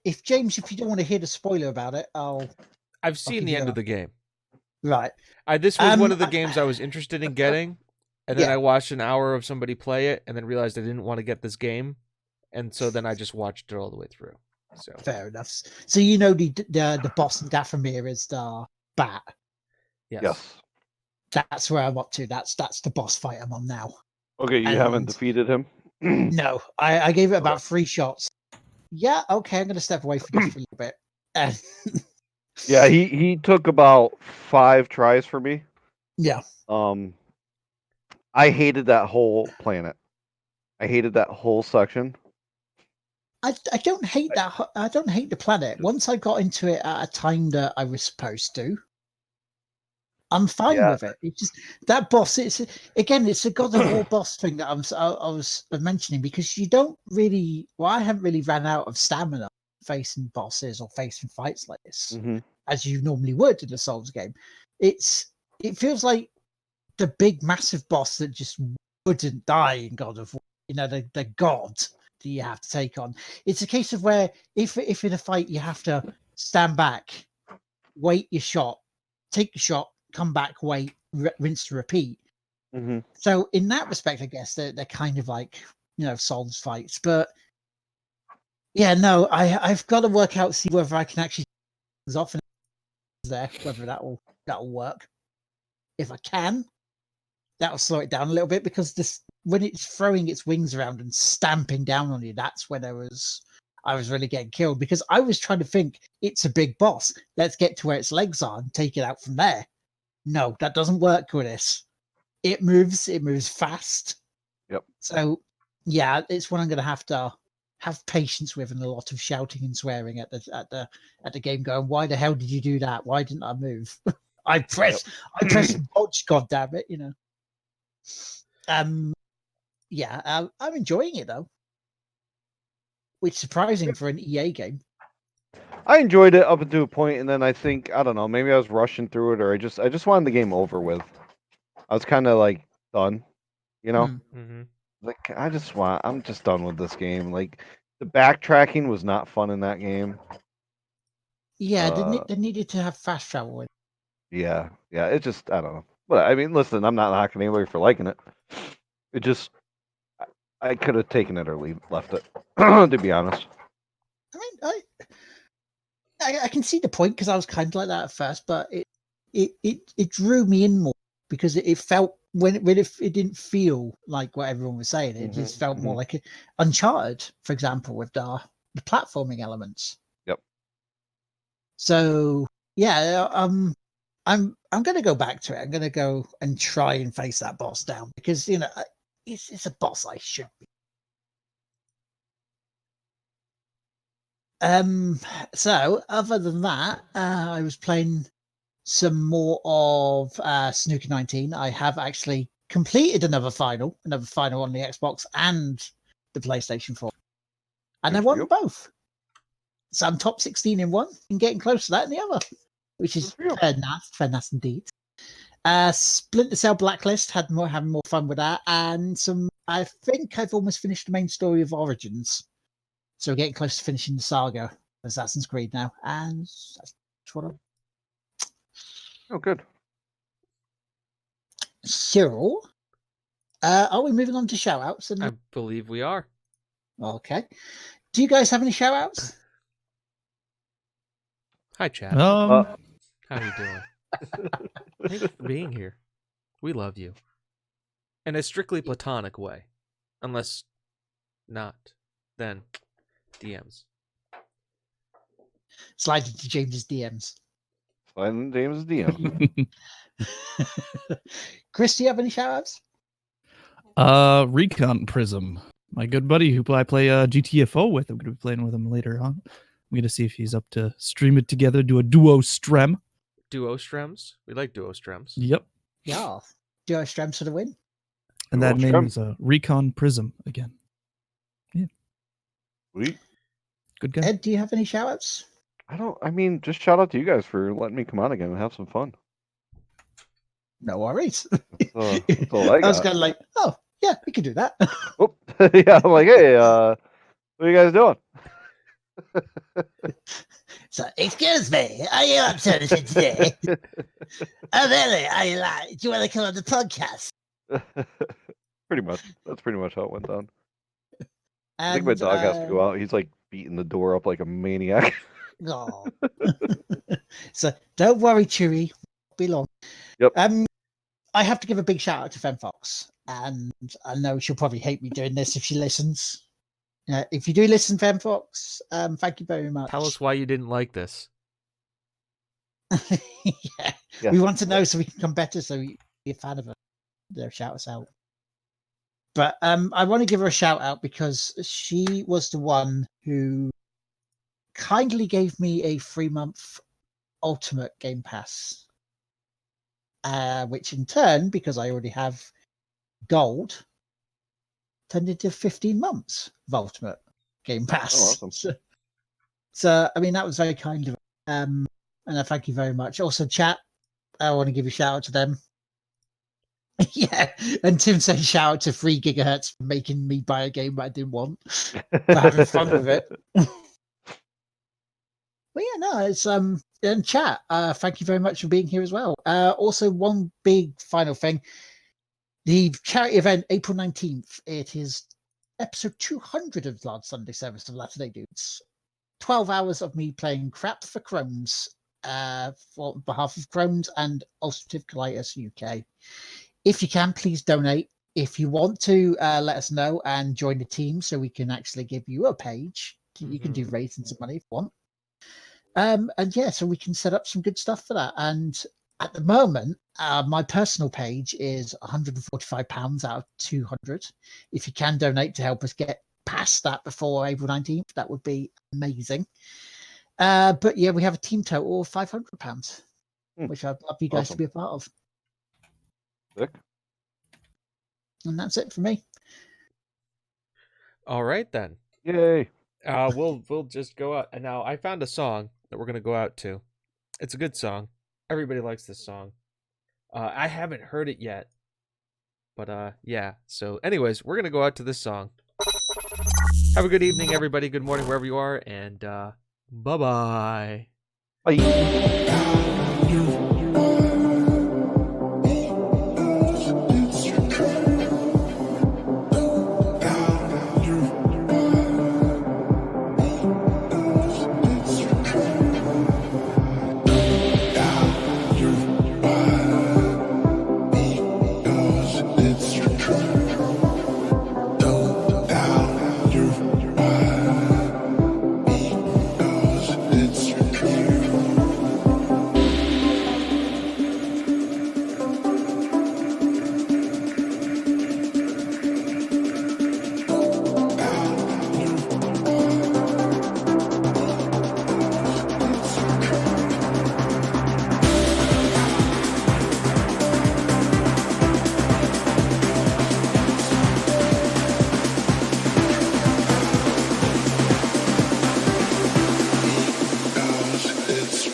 If you don't want to hear the spoiler about it, I've seen the end of the game. Right. This was one of the games I was interested in getting, and then I watched an hour of somebody play it, and then realized I didn't want to get this game, and so then I just watched it all the way through. So fair enough. So you know the boss in Dathomir is the bat. Yes. That's where I'm up to. That's the boss fight I'm on now. Okay, you haven't defeated him? No, I gave it about 3 shots. Yeah, okay, I'm going to step away from this for a little bit. Yeah, he took about 5 tries for me. Yeah. I hated that whole planet. I hated that whole section. I don't hate that. I don't hate the planet. Once I got into it at a time that I was supposed to, I'm fine with it. It's just that boss. It's a God of War boss thing that I was mentioning because you don't really. Well, I haven't really ran out of stamina facing bosses or facing fights like this, as you normally would in a Souls game. It feels like the big massive boss that just wouldn't die in God of War. You know, the god that you have to take on. It's a case of where if in a fight you have to stand back, wait your shot, take the shot, come back, wait, rinse to repeat. So in that respect, I guess they're kind of like, you know, Souls fights. But yeah, no, I've got to work out, see whether I can actually things off there, whether that'll work. If I can, that'll slow it down a little bit because when it's throwing its wings around and stamping down on you, that's when I was really getting killed because I was trying to think it's a big boss. Let's get to where its legs are and take it out from there. No, that doesn't work with this. It moves fast. Yep. So yeah, it's one I'm going to have patience with and a lot of shouting and swearing at the game. Going, why the hell did you do that? Why didn't I move? I pressed dodge. God damn it! You know. Yeah, I'm enjoying it though, which is surprising for an EA game. I enjoyed it up until a point, and then I think I don't know. Maybe I was rushing through it, or I just wanted the game over with. I was kind of like done, you know. Like I'm just done with this game. Like the backtracking was not fun in that game. Yeah, they needed to have fast travel with. Yeah. It just I don't know. But I mean, listen, I'm not knocking anybody for liking it. It just I could have taken it or left it. To be honest. I mean, I can see the point because I was kind of like that at first, but it drew me in more because it felt when it didn't feel like what everyone was saying. It just felt more like Uncharted, for example, with the platforming elements. Yep. So yeah, I'm going to go back to it. I'm going to go and try and face that boss down because it's a boss I should be. So other than that, I was playing some more of Snooker 19. I have actually completed another final on the Xbox and the PlayStation 4. And I won both. So I'm top 16 in one and getting close to that in the other, which is fair enough indeed. Splinter Cell Blacklist, having more fun with that. And I think I've almost finished the main story of Origins. So we're getting close to finishing the saga of Assassin's Creed now. And that's what I'm... Oh, good. So, are we moving on to shout-outs? I believe we are. Okay. Do you guys have any shout-outs? Hi, chat. How are you doing? Thanks for being here. We love you. In a strictly platonic way. Unless not, then DMs. Slide into James's DMs. Slide into James's DMs. Chris, do you have any shout-outs? Recon Prism. My good buddy who I play GTFO with. I'm going to be playing with him later on. I'm going to see if he's up to stream it together, do a duo strem. Duo strems? We like duo strems. Yep. Yeah. Duo strems for the win. And that name is Recon Prism again. Yeah. Sweet. Good guy. Ed, do you have any shout-outs? Just shout out to you guys for letting me come on again and have some fun. No worries. That's all I got. I was kind of like, oh, yeah, we can do that. Oh, yeah, I'm like, hey, what are you guys doing? So, excuse me, are you up to anything today? Oh, really? Are you do you want to come on the podcast? Pretty much. That's pretty much how it went down. And, I think my dog has to go out. He's like beating the door up like a maniac. Oh. So don't worry, Chewy. Won't be long. Yep. I have to give a big shout out to FemFox, and I know she'll probably hate me doing this if she listens. If you do listen, FemFox, thank you very much. Tell us why you didn't like this. Yeah. We want to know so we can come better. So we be a fan of her. Shout us out. But I want to give her a shout out because she was the one who kindly gave me a 3-month Ultimate Game Pass, which in turn, because I already have Gold, turned into 15 months of Ultimate Game Pass. Oh, awesome. So I mean, that was very kind of her. And I thank you very much. Also, chat, I want to give a shout out to them. Yeah, and Tim says shout out to 3 gigahertz for making me buy a game that I didn't want. For having fun with it. But yeah, no, it's and chat. Thank you very much for being here as well. Also, one big final thing: the charity event, April 19th. It is episode 200 of Large Sunday Service of Latter-day Dudes. 12 hours of me playing crap for Crohn's, for behalf of Crohn's and ulcerative colitis UK. If you can, please donate. If you want to, let us know and join the team so we can actually give you a page. You can do raising some money if you want. And yeah, so we can set up some good stuff for that. And at the moment, my personal page is £145 out of 200. If you can donate to help us get past that before April 19th, that would be amazing. But yeah, we have a team total of £500, which I'd love you guys to be a part of. Sick. And that's it for me. All right then. Yay. We'll just go out. And now I found a song that we're gonna go out to. It's a good song. Everybody likes this song. I haven't heard it yet, but yeah. So, anyways, we're gonna go out to this song. Have a good evening, everybody. Good morning, wherever you are, and bye-bye. Bye. It's